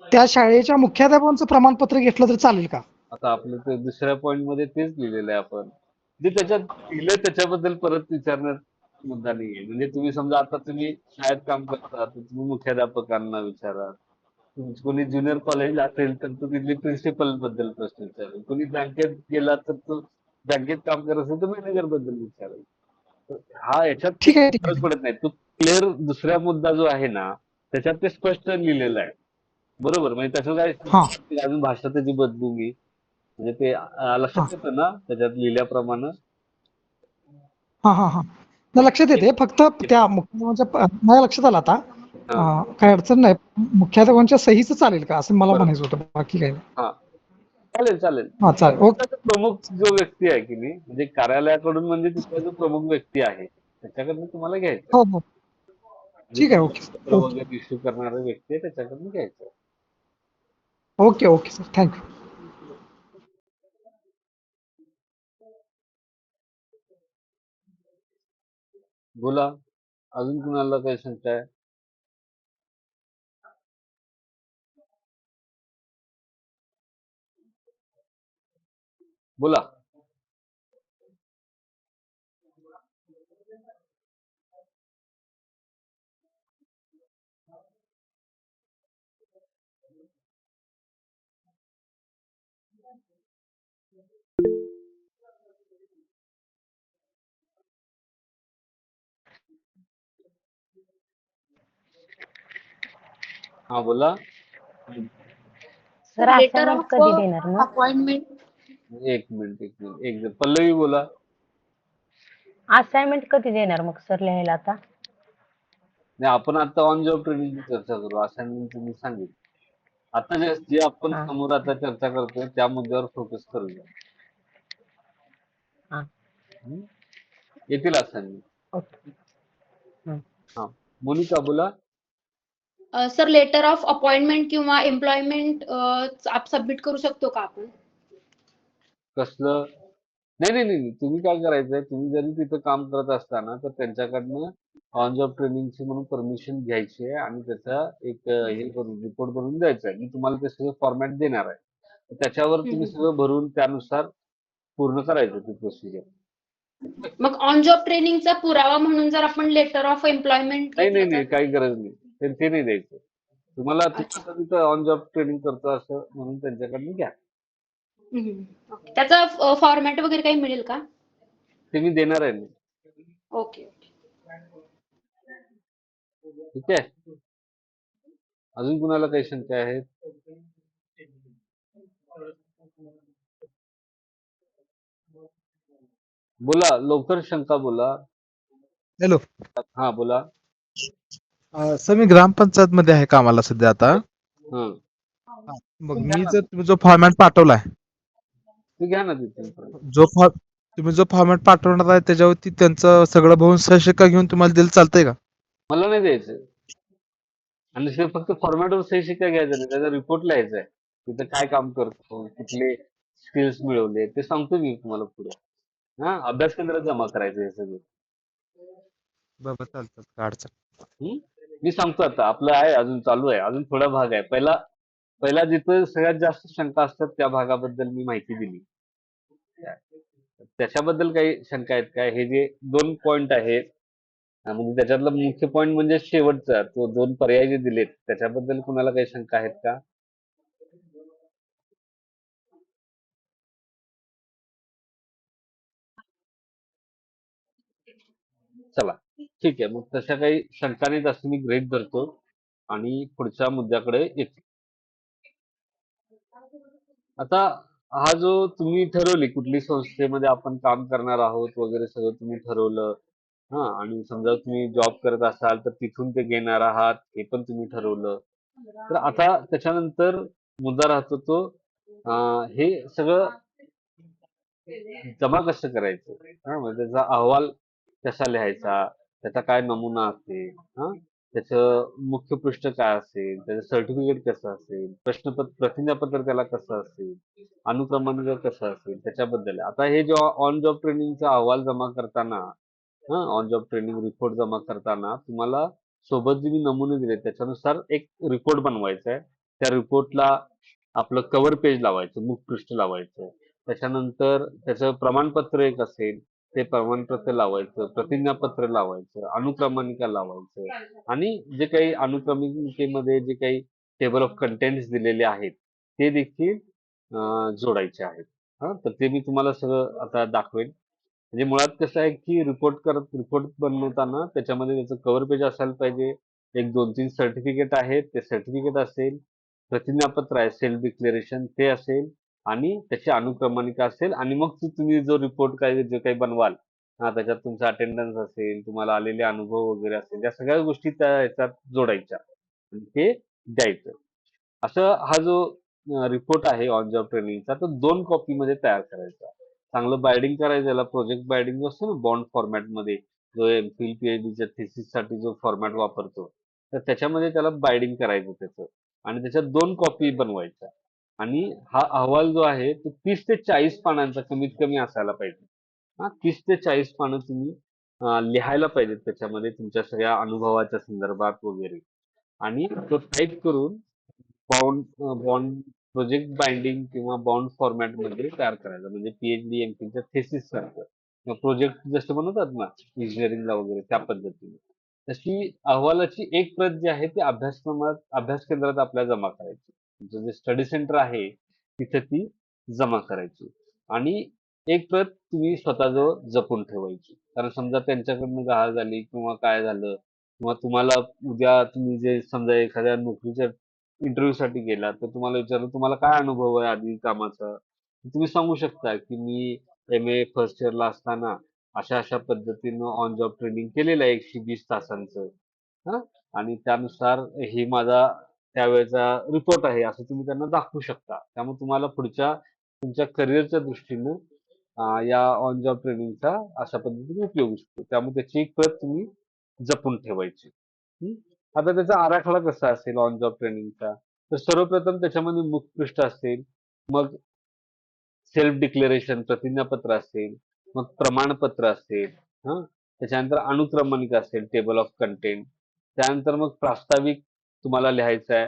त्या शाळेच्या मुख्याध्यापकांचं प्रमाणपत्र घेतलं तर चालेल का? आता आपलं ते दुसऱ्या पॉइंट मध्ये तेच लिहिलेलं आहे आपण. जे त्याच्यात लिहिलंय त्याच्याबद्दल परत विचारण्यात मुद्दा नाहीये. म्हणजे तुम्ही समजा आता तुम्ही शाळेत काम करता तर तुम्ही मुख्याध्यापकांना विचारा. कोणी ज्युनियर कॉलेजला असेल तर तो तिथली प्रिन्सिपल बद्दल प्रश्न विचारेल. कोणी बँकेत गेला तर तो बँकेत काम करत असेल तर मॅनेजर बद्दल विचारेल. तर हा याच्यात ठीक आहे, ठीक फरक आहे. पडत नाही. तो क्लिअर दुसरा मुद्दा जो आहे ना त्याच्यात ते स्पष्ट लिहिलेलं आहे. बरोबर, म्हणजे त्याचं काय हां, अजून भाषा त्याची बदलू मी. म्हणजे ते हां, लक्षात येतं ना त्याच्यात लिहिल्याप्रमाणे. हां, हां, हां. नाही, लक्षात येते. फक्त त्या मुख्याध्यापकांच्या माझ्या लक्षात आलं आता. हा, काही अडचण नाही. मुख्याध्यापकांच्या सहीचं चालेल का? असं मला बरोबर. म्हणायचं होतं. बाकी काही नाही. हा, चालेल चालेल. हां, चालेल. ओके. त्याचा प्रमुख जो व्यक्ती आहे की नाही, म्हणजे कार्यालयाकडून म्हणजे तिथला जो प्रमुख व्यक्ती आहे त्याच्याकडनं तुम्हाला घ्यायचं. हो, हो. म्हणजे ठीक आहे. Okay sir. पत्र ओके. वगैरे इश्यू करणारा व्यक्ती आहे त्याच्याकडनं घ्यायचं. Okay, okay sir. थँक्यू. बोला, अजून कुणाला काही शंका आहे? बोला. हा बोला. सर लेटर असाइनमेंट ऑफ कधी देणार मग? अपॉइंटमेंट. एक मिनिट एक पल्लवी बोला. असाइनमेंट कधी देणार मग सर लिहायला आता? नाही, आपण आता ऑन जॉब ट्रेनिंगची चर्चा करू. असाइनमेंट तुम्ही सांगितलं. आता जे आपण हा समोर आता चर्चा करतोय त्या मुद्द्यावर फोकस करूया. हा हम्म? येतील असाइनमेंट. ओके. हम्म. हा, मोनिका बोला. सर लेटर ऑफ अपॉइंटमेंट किंवा एम्प्लॉयमेंट सबमिट करू शकतो का आपण? कसलं? नाही नाही नाही, तुम्ही काय करायचंय, तुम्ही जरी तिथं काम करत असताना तर त्यांच्याकडनं ऑन जॉब ट्रेनिंगची म्हणून परमिशन घ्यायची आहे आणि त्याचा एक हे करून रिपोर्ट बनवून द्यायचा आहे. मी तुम्हाला ते सगळं फॉर्मॅट देणार आहे. त्याच्यावर तुम्ही सगळं भरून त्यानुसार पूर्ण करायचं ती प्रोसिजर. मग ऑन जॉब ट्रेनिंगचा पुरावा म्हणून जर आपण लेटर ऑफ एम्प्लॉयमेंट नाही घेतलं नाही नाही, तर? काही गरज नाही. ते नाही द्यायचं तुम्हाला. अच्छा. तुम्ही तिथं ऑन जॉब ट्रेनिंग करतो असं म्हणून त्यांच्याकडनं घ्या. ओके. त्याचा फॉर्मॅट वगैरे काही मिळेल का? ते मी देणार आहे ना. ओके. ठीक आहे. अजून कुणाला काही शंका आहेत? बोला लवकर, शंका बोला. हॅलो. हा बोला. सर मी ग्रामपंचायत मध्ये आहे कामाला सध्या आता. हं. मग मी जर तुम्ही जो फॉर्मॅट पाठवलाय, ते घ्या ना तिथून. तुम्ही जो फॉर्मॅट पाठवणार आहे त्याच्यावरती त्यांचं सगळं बघून सहशिक्का घेऊन तुम्हाला दिलं चालतंय का? मला नाही द्यायचं. आणि ते फक्त फॉर्मॅटवर सही शिक्का घ्यायचा नाही, त्याचा रिपोर्ट लिहायचा आहे. तिथं काय काम करतो, कुठले स्किल्स मिळवले ते सांगतो मी तुम्हाला पुढे. हा, अभ्यास केंद्रात जमा करायचं हे सगळं. बरोबर, चालतं, काय अडचण. हं? मी सांगतो आता, आपलं आहे अजून चालू आहे, अजून थोडा भाग आहे. पहिला पहिला जिथं सगळ्यात जास्त शंका असतात त्या भागाबद्दल मी माहिती दिली. त्याच्याबद्दल काही शंका आहेत काय? हे जे 2 पॉइंट आहेत, म्हणजे त्याच्यातला मुख्य पॉइंट म्हणजे शेवटचा तो 2 पर्याय जे दिलेत त्याच्याबद्दल कुणाला काही शंका आहेत का? चला, ठीक आहे. मग तशा काही शंका नाहीत असं मी गृहीत धरतो आणि पुढच्या मुद्द्याकडे येतो. आता हा जो तुम्ही ठरवली कुठली संस्थेमध्ये आपण काम करणार आहोत वगैरे सगळं तुम्ही ठरवलं. हा, आणि समजा तुम्ही जॉब करत असाल तर तिथून ते घेणार आहात हे पण तुम्ही ठरवलं. तर आता त्याच्यानंतर मुद्दा राहतो तो हे सगळं जमा कसं करायचं. हा, म्हणजे त्याचा अहवाल कसा लिहायचा, त्याचा काय नमुना असेल, हा त्याचं मुख्य पृष्ठ काय असेल, त्याचं सर्टिफिकेट कसं असेल, प्रतिज्ञापत्र त्याला कसं असेल, अनुक्रमांक कसं असेल त्याच्याबद्दल आहे. आता हे जेव्हा ऑन जॉब ट्रेनिंगचा अहवाल जमा करताना, ऑन जॉब ट्रेनिंग रिपोर्ट जमा करताना तुम्हाला सोबत जे मी नमुने दिले त्याच्यानुसार एक रिपोर्ट बनवायचा आहे. त्या रिपोर्टला आपलं कव्हर पेज लावायचं, मुखपृष्ठ लावायचं. त्याच्यानंतर त्याचं प्रमाणपत्र एक असेल, ते प्रमाणपत्र लावायचं, प्रतिज्ञापत्र लावायचं, अनुक्रमणिका लावायचं आणि जे काही अनुक्रमणिकेमध्ये जे काही टेबल ऑफ कंटेंट्स दिलेले आहेत ते देखील जोडायचे आहेत. तर ते मी तुम्हाला सगळं आता दाखवेन. म्हणजे मुळात कसं आहे की रिपोर्ट बनवताना त्याच्यामध्ये त्याचं कव्हर पेज असायला पाहिजे. एक 2-3 सर्टिफिकेट आहेत, ते सर्टिफिकेट असेल, प्रतिज्ञापत्र आहे सेल्फ डिक्लेरेशन ते असेल आणि त्याची अनुक्रमणिका असेल आणि मग तुम्ही जो रिपोर्ट जे काही बनवाल, त्याच्यात तुमचा अटेंडन्स असेल, तुम्हाला आलेले अनुभव वगैरे असेल, या सगळ्या गोष्टी त्या ह्याच्यात जोडायच्या आणि ते द्यायचं. असं हा जो रिपोर्ट आहे ऑन जॉब ट्रेनिंगचा तो 2 कॉपी मध्ये तयार करायचा. चांगलं बायडिंग करायचं, याला प्रोजेक्ट बायडिंग जो असतो ना बॉन्ड फॉर्मॅटमध्ये, जो एमफिल पीएचडीच्या थिसिस साठी जो फॉर्मॅट वापरतो, तर त्याच्यामध्ये त्याला बायडिंग करायचं त्याचं आणि त्याच्यात 2 कॉपी बनवायच्या आणि हा अहवाल जो आहे तो 30 ते 40 पानांचा कमीत कमी असायला पाहिजे. 30 ते 40 पानं तुम्ही लिहायला पाहिजेत त्याच्यामध्ये तुमच्या सगळ्या अनुभवाच्या संदर्भात वगैरे आणि तो टाईप करून बॉन्ड बॉन्ड प्रोजेक्ट बाइंडिंग किंवा बॉन्ड फॉर्मॅट मध्ये तयार करायचा. म्हणजे पीएचडी एमफिलच्या थेसिस सारखं किंवा प्रोजेक्ट जसे बनवतात ना इंजिनिअरिंगला वगैरे त्या पद्धतीने. तशी अहवालाची एक प्रत जी आहे ती अभ्यास केंद्रात आपल्याला जमा करायची. तुमचं जे स्टडी सेंटर आहे तिथे ती जमा करायची आणि एक प्रत तुम्ही स्वतःजवळ जपून ठेवायची. कारण समजा त्यांच्याकडनं गहाळ झाली किंवा काय झालं किंवा तुम्हाला उद्या तुम्ही जे समजा एखाद्या नोकरीच्या इंटरव्ह्यू साठी गेला तर तुम्हाला विचारलं तुम्हाला काय अनुभव आहे आधी कामाचा, तुम्ही सांगू शकता की मी MA फर्स्ट इयरला असताना अशा अशा पद्धतीनं ऑन जॉब ट्रेनिंग केलेलं आहे 120 तासांचं. हा आणि त्यानुसार हे माझा त्यावेळेचा रिपोर्ट आहे असं तुम्ही त्यांना दाखवू शकता. त्यामुळे तुम्हाला पुढच्या तुमच्या करिअरच्या दृष्टीनं या ऑन जॉब ट्रेनिंगचा अशा पद्धतीने उपयोग होऊ शकतो. त्यामुळे त्याची एक प्रत तुम्ही जपून ठेवायची. हम्म. आता त्याचा आराखडा कसा असेल ऑन जॉब ट्रेनिंगचा, तर सर्वप्रथम त्याच्यामध्ये मुखपृष्ठ असेल, मग सेल्फ डिक्लेरेशन प्रतिज्ञापत्र असेल, मग प्रमाणपत्र असेल, त्याच्यानंतर अनुक्रमणिका असेल टेबल ऑफ कंटेंट, त्यानंतर मग प्रास्ताविक तुम्हाला लिहायचं आहे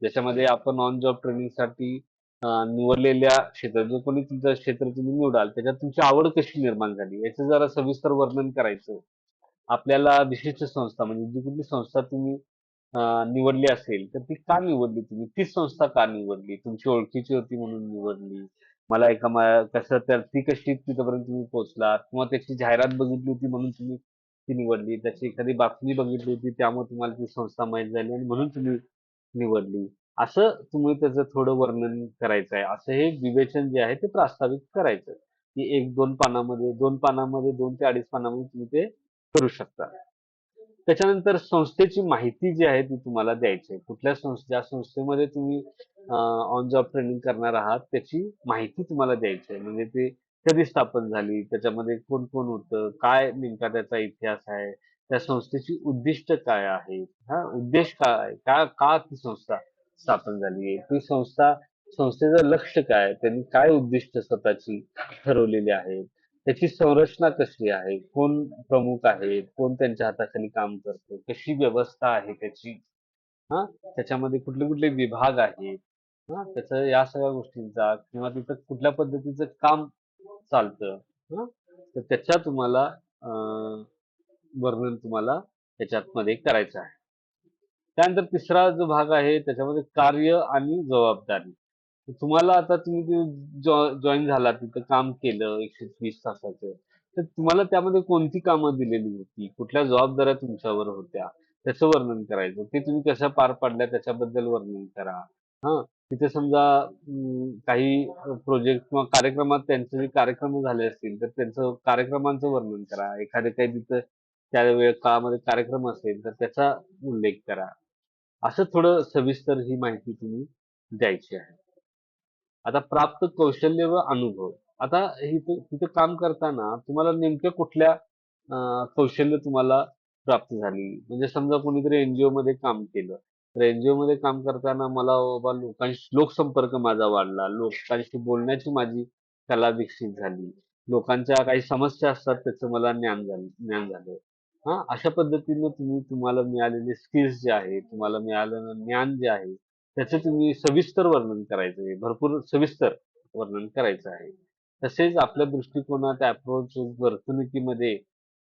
ज्याच्यामध्ये आपण ऑन जॉब ट्रेनिंगसाठी निवडलेल्या क्षेत्र जो कोणी तुमचं क्षेत्र तुम्ही निवडाल त्याच्यात तुमची आवड कशी निर्माण झाली याचं जरा सविस्तर वर्णन करायचं. आपल्याला विशिष्ट संस्था म्हणजे जी कुठली संस्था तुम्ही निवडली असेल तर ती का निवडली, तुम्ही तीच संस्था का निवडली, तुमची ओळखीची होती म्हणून निवडली, मला कसं तर ती कशी तिथपर्यंत तुम्ही पोहोचलात किंवा त्याची जाहिरात बघितली होती म्हणून तुम्ही ती निवडली, त्याची एखादी बातमी बघितली होती त्यामुळे तुम्हाला ती संस्था माहीत झाली आणि म्हणून तुम्ही निवडली. असं तुम्ही त्याचं थोडं वर्णन करायचं आहे. असं हे विवेचन जे आहे ते प्रास्ताविक करायचं की 1-2 पानामध्ये 2 पानामध्ये 2 ते 2.5 पानामध्ये तुम्ही ते करू शकता. त्याच्यानंतर संस्थेची माहिती जी आहे ती तुम्हाला द्यायची आहे. ज्या संस्थेमध्ये तुम्ही ऑन जॉब ट्रेनिंग करणार आहात त्याची माहिती तुम्हाला द्यायची आहे. म्हणजे ते कधी स्थापन झाली, त्याच्यामध्ये कोण कोण होतं, काय नेमका त्याचा इतिहास आहे, त्या संस्थेची उद्दिष्ट काय आहेत, उद्देश काय, का ती संस्था स्थापन झाली आहे, ती संस्थेचं लक्ष काय, त्यांनी काय उद्दिष्ट स्वतःची ठरवलेली आहेत, त्याची संरचना कशी आहे, कोण प्रमुख आहेत, कोण त्यांच्या हाताखाली काम करतं, कशी व्यवस्था आहे त्याची, त्याच्यामध्ये कुठले कुठले विभाग आहेत, त्याचं या सगळ्या गोष्टींचा किंवा तिथं कुठल्या पद्धतीचं काम चालतं, तर त्याच्या तुम्हाला वर्णन तुम्हाला त्याच्यात मध्ये करायचं आहे. त्यानंतर तिसरा जो भाग आहे त्याच्यामध्ये कार्य आणि जबाबदारी. तुम्हाला आता तुम्ही जॉईन झाला तिथं काम केलं 120 तासाचं, तर तुम्हाला त्यामध्ये कोणती कामं दिलेली होती, कुठल्या जबाबदाऱ्या तुमच्यावर होत्या त्याचं वर्णन करायचं. ते तुम्ही कशा पार पाडल्या त्याच्याबद्दल वर्णन करा. तिथे समजा काही प्रोजेक्ट किंवा कार्यक्रमात त्यांचे जे कार्यक्रम झाले असतील तर त्यांचं कार्यक्रमांचं वर्णन करा. एखादे काही तिथं त्या वेळ काळामध्ये कार्यक्रम असेल तर त्याचा उल्लेख करा. असं थोडं सविस्तर ही माहिती तुम्ही द्यायची आहे. आता प्राप्त कौशल्य व अनुभव. आता तिथं काम करताना तुम्हाला नेमक्या कुठल्या कौशल्य तुम्हाला प्राप्त झाली. म्हणजे समजा कोणीतरी एन-जी-ओ मध्ये काम केलं. तर एन-जी-ओ मध्ये काम करताना मला बाबा लोकसंपर्क माझा वाढला. लोकांशी बोलण्याची माझी कला विकसित झाली. लोकांच्या काही समस्या असतात त्याचं मला ज्ञान झालं. हां, अशा पद्धतीनं तुम्हाला मिळालेले स्किल्स जे आहेत, तुम्हाला मिळालेलं ज्ञान जे आहे, त्याचं तुम्ही सविस्तर वर्णन करायचं आहे. भरपूर सविस्तर वर्णन करायचं आहे. तसेच आपल्या दृष्टिकोनात, अप्रोच, वर्तणुकीमध्ये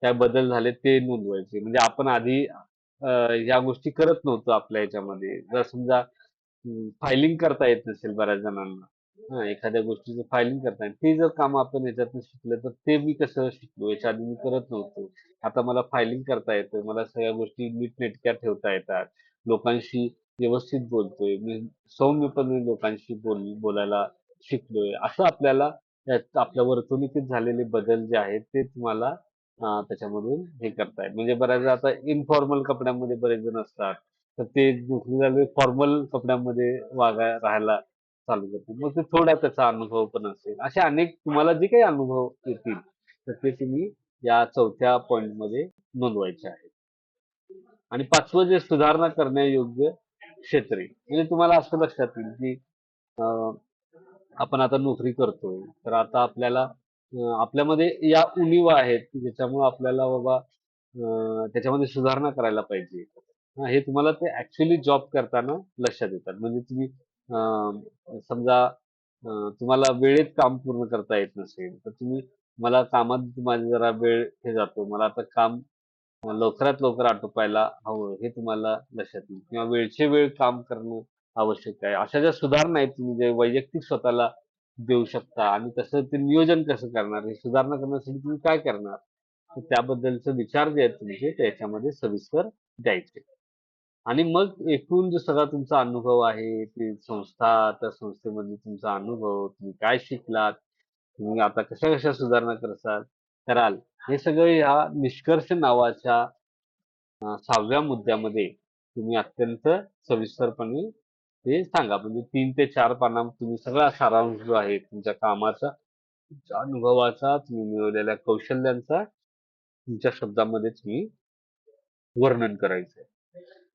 काय बदल झाले ते नोंदवायचे. म्हणजे आपण आधी ह्या गोष्टी करत नव्हतो आपल्या ह्याच्यामध्ये. जर समजा फायलिंग करता येत नसेल बऱ्याच जणांना. हां, एखाद्या गोष्टीचं फायलिंग करता येत ते जर काम आपण याच्यातून शिकलं, तर ते मी कसं शिकलो? याच्या आधी मी करत नव्हतो. आता मला फायलिंग करता येतं. मला सगळ्या गोष्टी नीटनेटक्या ठेवता येतात. लोकांशी व्यवस्थित बोलतोय. मी सौम्यपणे लोकांशी बोलायला शिकलोय. असं आपल्याला त्यात आपल्या वर्तणुकीत झालेले बदल जे आहेत ते तुम्हाला त्याच्यामधून हे करता येईल. म्हणजे बऱ्याचदा आता इन्फॉर्मल कपड्यांमध्ये बरेच जण असतात. तर ते नोकरी झाले फॉर्मल कपड्यांमध्ये राहायला चालू करतील. मग ते थोडा त्याचा अनुभव पण असेल. असे अनेक तुम्हाला जे काही अनुभव येतील, तर ते तुम्ही या 4थ्या पॉइंटमध्ये नोंदवायचे आहेत. आणि 5वं जे सुधारणा करण्यायोग्य क्षेत्रे. म्हणजे तुम्हाला असं लक्षात येईल, की अ, आपण आता नोकरी करतोय. तर आता आपल्याला आपल्यामध्ये या उणिवा आहेत, की ज्याच्यामुळे आपल्याला बाबा त्याच्यामध्ये सुधारणा करायला पाहिजे. हे तुम्हाला ते ऍक्च्युअली जॉब करताना लक्षात येतात. म्हणजे तुम्ही समजा तुम्हाला वेळेत काम पूर्ण करता येत नसेल, तर मला कामात माझा जरा वेळ हे जातो. मला आता काम लवकरात लवकर आटोपायला हवं, हे तुम्हाला लक्षात येईल किंवा वेळचे वेळ काम करणं आवश्यक आहे. अशा ज्या सुधारणा आहेत तुम्ही जे वैयक्तिक स्वतःला देऊ शकता आणि तसं ते नियोजन कसं करणार, हे सुधारणा करण्यासाठी तुम्ही काय करणार? तर त्याबद्दलचे विचार जे आहेत तुमचे त्याच्यामध्ये सविस्तर द्यायचे. आणि मग एकूण जो सगळा तुमचा अनुभव आहे, ती संस्था, त्या संस्थेमध्ये तुमचा अनुभव, तुम्ही काय शिकलात, तुम्ही आता कशा-कशा सुधारणा कराल, हे सगळं ह्या निष्कर्ष नावाच्या 6व्या मुद्द्यामध्ये तुम्ही अत्यंत सविस्तरपणे ते सांगा. म्हणजे 3 ते 4 पानात तुम्ही सगळा सारांश जो आहे तुमच्या कामाचा, तुमच्या अनुभवाचा, तुम्ही मिळवलेल्या कौशल्यांचा तुमच्या शब्दामध्ये तुम्ही वर्णन करायचं आहे.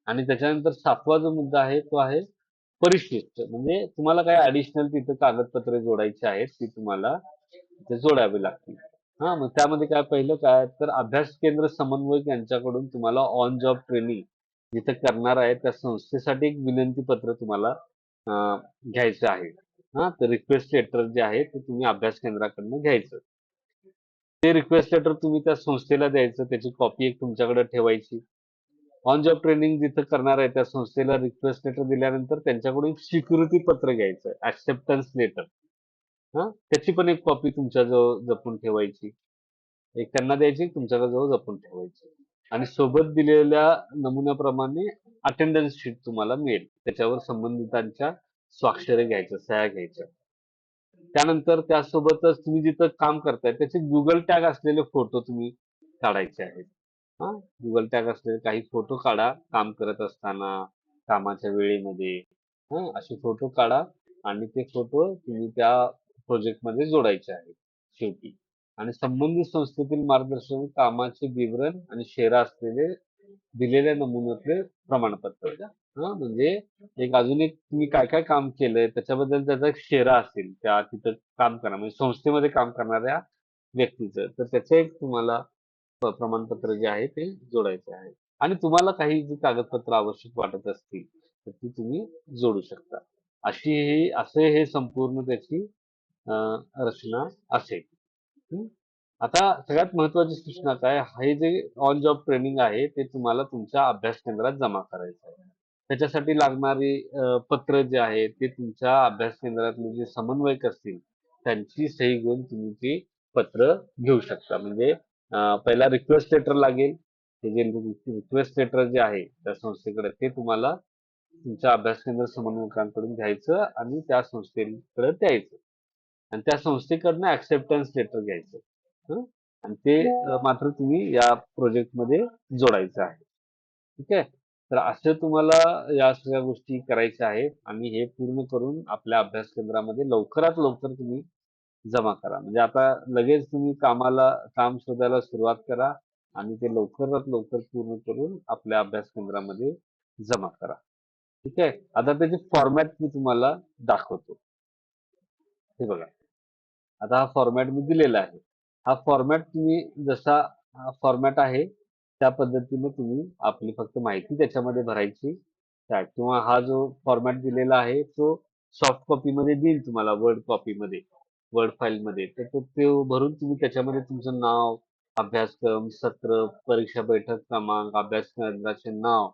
आणि त्याच्यानंतर 7वा जो मुद्दा आहे तो आहे परिशिष्ट. म्हणजे तुम्हाला काही ॲडिशनल तिथं कागदपत्रे जोडायची आहेत, ती तुम्हाला तिथे जोडावी लागतील. हां, मग त्यामध्ये पहिलं काय तर अभ्यास केंद्र समन्वयक यांच्याकडून तुम्हाला ऑन जॉब ट्रेनिंग जिथं करणार आहे त्या संस्थेसाठी एक विनंती पत्र तुम्हाला घ्यायचं आहे. हां, तर रिक्वेस्ट लेटर जे आहे ते तुम्ही अभ्यास केंद्राकडनं घ्यायचं. ते रिक्वेस्ट लेटर तुम्ही त्या संस्थेला द्यायचं. त्याची कॉपी एक तुमच्याकडे ठेवायची. ऑन जॉब ट्रेनिंग जिथं करणार आहे त्या संस्थेला रिक्वेस्ट लेटर दिल्यानंतर त्यांच्याकडून एक स्वीकृती पत्र घ्यायचं, ऍक्सेप्टन्स लेटर. हां, त्याची पण एक कॉपी तुमच्याजवळ जपून ठेवायची. एक त्यांना द्यायची, एक तुमच्याजवळ जपून ठेवायची. आणि सोबत दिलेल्या नमुन्याप्रमाणे अटेंडन्स शीट तुम्हाला मिळेल. त्याच्यावर संबंधितांच्या स्वाक्षरी घ्यायच्या, सह्या घ्यायच्या. त्यानंतर त्यासोबतच तुम्ही जिथं काम करताय त्याचे Google टॅग असलेले फोटो तुम्ही काढायचे आहेत. हां, Google टॅग असलेले काही फोटो काढा काम करत असताना, कामाच्या वेळेमध्ये. असे फोटो काढा आणि ते फोटो तुम्ही त्या प्रोजेक्टमध्ये जोडायचे आहेत शेवटी. आणि संबंधित संस्थेतील मार्गदर्शक कामाचे विवरण आणि शेरा असलेले दिलेल्या नमुन्यातले प्रमाणपत्र. म्हणजे अजून एक तुम्ही काय काय काम केलंय त्याच्याबद्दल त्याचा एक शेरा असेल त्या तिथं काम करा म्हणजे संस्थेमध्ये काम करणाऱ्या व्यक्तीचं, तर त्याचं एक तुम्हाला प्रमाणपत्र जे आहे ते जोडायचं आहे. आणि तुम्हाला काही जी कागदपत्र आवश्यक वाटत असतील तर ती तुम्ही जोडू शकता. असे हे संपूर्ण त्याची रचना असेल. हं. आता सगळ्यात महत्त्वाची सूचना काय, हे जे ऑन जॉब ट्रेनिंग आहे ते तुम्हाला तुमच्या अभ्यास केंद्रात जमा करायचं आहे. त्याच्यासाठी लागणारी पत्र जे आहे ते तुमच्या अभ्यास केंद्रातले जे समन्वयक असतील त्यांची सही घेऊन तुम्ही ते पत्र घेऊ शकता. म्हणजे पहिला रिक्वेस्ट लेटर लागेल. ते जे रिक्वेस्ट लेटर जे आहे त्या संस्थेकडे ते तुम्हाला तुमच्या अभ्यास केंद्र समन्वयकांकडून घ्यायचं आणि त्या संस्थेकडे द्यायचं. आणि त्या संस्थेकडनं ऍक्सेप्टन्स लेटर घ्यायचं. हं? आणि ते मात्र तुम्ही या प्रोजेक्टमध्ये जोडायचं आहे. ठीक आहे. तर असं तुम्हाला या सगळ्या गोष्टी करायच्या आहेत आणि हे पूर्ण करून आपल्या अभ्यास केंद्रामध्ये लवकरात लवकर तुम्ही जमा करा. म्हणजे आता लगेच तुम्ही काम शोधायला सुरुवात करा आणि ते लवकरात लवकर पूर्ण करून आपल्या अभ्यास केंद्रामध्ये जमा करा. ठीक आहे. आता त्याची फॉर्मॅट मी तुम्हाला दाखवतो. हे बघा. आता हा फॉर्मॅट मी दिलेला आहे. हा फॉर्मॅट तुम्ही जसा फॉर्मॅट आहे त्या पद्धतीने तुम्ही आपली फक्त माहिती त्याच्यामध्ये भरायची किंवा हा जो फॉर्मॅट दिलेला आहे तो सॉफ्ट कॉपी मध्ये देईल तुम्हाला वर्ड कॉपी मध्ये, वर्ड फाईल मध्ये. तर ते भरून तुम्ही त्याच्यामध्ये तुमचं नाव, अभ्यासक्रम, सत्र, परीक्षा बैठक क्रमांक, अभ्यास केंद्राचे नाव,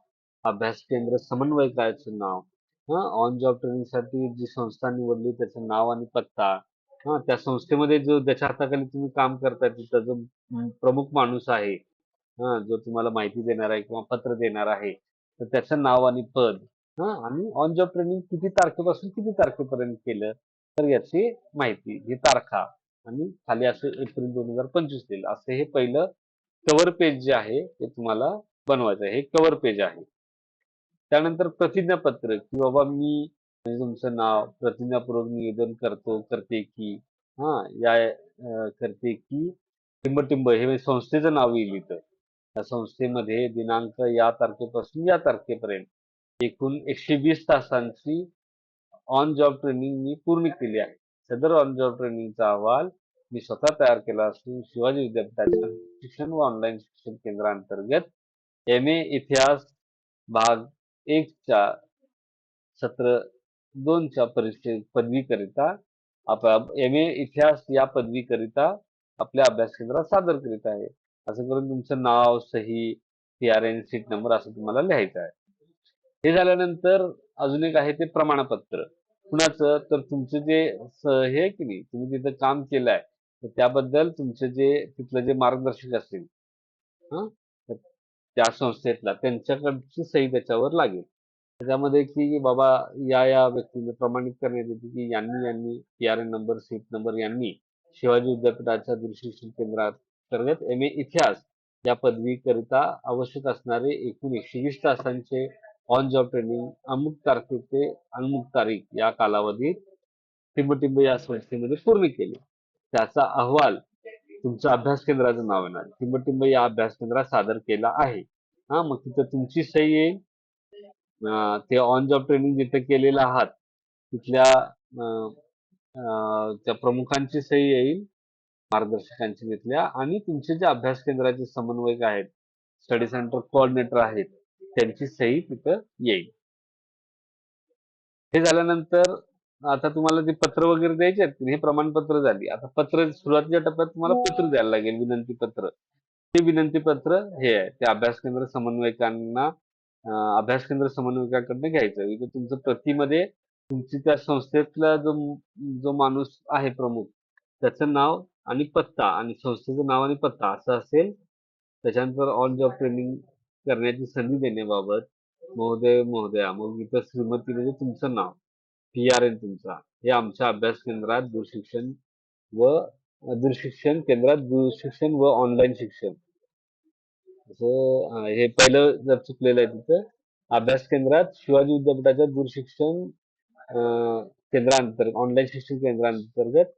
अभ्यास केंद्र समन्वयकाचे नाव, ऑन जॉब ट्रेनिंगसाठी जी संस्था निवडली त्याचं नाव आणि पत्ता, त्या संस्थेमध्ये ज्याच्या हाताखाली तुम्ही काम करताय तिथं जो प्रमुख माणूस आहे, जो तुम्हाला माहिती देणार आहे किंवा पत्र देणार आहे, तर त्याचं नाव आणि पद, आणि ऑन जॉब ट्रेनिंग किती तारखेपासून किती तारखेपर्यंत केलं तर याची माहिती, ही तारखा, आणि खाली असं एप्रिल 2025 दिलं. असं हे पहिलं कव्हर पेज जे आहे ते तुम्हाला बनवायचं आहे. हे कव्हर पेज आहे. त्यानंतर प्रतिज्ञापत्र, की बाबा मी म्हणजे तुमचं नाव प्रतिज्ञापूर्वक निवेदन करतो, करते की, करते की टिंब हे संस्थेचं नाव येईल इथं. त्या संस्थेमध्ये दिनांक या तारखेपासून या तारखेपर्यंत एकूण 120 तासांची ऑन जॉब ट्रेनिंग मी पूर्ण केली आहे. सदर ऑन जॉब ट्रेनिंगचा अहवाल मी स्वतः तयार केला असून शिवाजी विद्यापीठाच्या शिक्षण व ऑनलाईन शिक्षण केंद्रांतर्गत MA इतिहास भाग 1 च्या सत्र 2 च्या पदवीकरिता MA इतिहास या पदवीकरिता आपल्या अभ्यास केंद्रात सादर करीत आहे. असं करून तुमचं नाव, सही, PRN, सीट नंबर असं तुम्हाला लिहायचं आहे. हे झाल्यानंतर अजून एक आहे ते प्रमाणपत्र. कुणाचं? तर तुमचं जे हे की नाही, तुम्ही तिथं काम केलंय तर त्याबद्दल तुमचे जे तिथलं जे मार्गदर्शक असतील, तर त्या संस्थेतला त्यांच्याकडची सही त्याच्यावर लागेल. त्याच्यामध्ये की बाबा या व्यक्तीने प्रमाणित करण्यात येते की यांनी PRN नंबर, सीट नंबर यांनी शिवाजी विद्यापीठाच्या दूरशिक्षण केंद्रांतर्गत MA इतिहास या पदवीकरिता आवश्यक असणारे एकूण 120 तासांचे ऑन जॉब ट्रेनिंग अमुक तारखे ते अमुक तारीख या कालावधीत टिंब या संस्थेमध्ये पूर्ण केले. त्याचा अहवाल तुमच्या अभ्यास केंद्राचं नाव येणार, टिंब या अभ्यास केंद्रात सादर केला आहे. मग तिथं तुमची सही येईल. ते ऑन जॉब ट्रेनिंग जिथे केलेलं आहात तिथल्या त्या प्रमुखांची सही येईल, मार्गदर्शकांची तिथल्या, आणि तुमचे जे अभ्यास केंद्राचे समन्वयक आहेत, स्टडी सेंटर कोऑर्डिनेटर आहेत, त्यांची सही तिथं येईल. हे झाल्यानंतर आता तुम्हाला ते पत्र वगैरे द्यायचे आहेत, हे प्रमाणपत्र झाली. आता पत्र सुरुवातीच्या टप्प्यात तुम्हाला पत्र द्यायला लागेल, विनंती पत्र. ते विनंती पत्र हे आहे, ते अभ्यास केंद्र समन्वयकांना अभ्यास केंद्र समन्वयकाकडनं घ्यायचं. इथे तुमचं प्रतीमध्ये तुमची त्या संस्थेतला जो माणूस आहे प्रमुख त्याचं नाव आणि पत्ता आणि संस्थेचं नाव आणि पत्ता असं असेल. त्याच्यानंतर ऑन जॉब ट्रेनिंग करण्याची संधी देण्याबाबत महोदय महोदया, मग इथं श्रीमती म्हणजे तुमचं नाव, PRN तुमचा, हे आमच्या अभ्यास केंद्रात दूरशिक्षण केंद्रात दूरशिक्षण व ऑनलाईन शिक्षण असं हे पहिलं जर चुकलेलं आहे तिथं, अभ्यास केंद्रात शिवाजी विद्यापीठाच्या दूरशिक्षण केंद्रांतर्गत ऑनलाईन शिक्षण केंद्रांतर्गत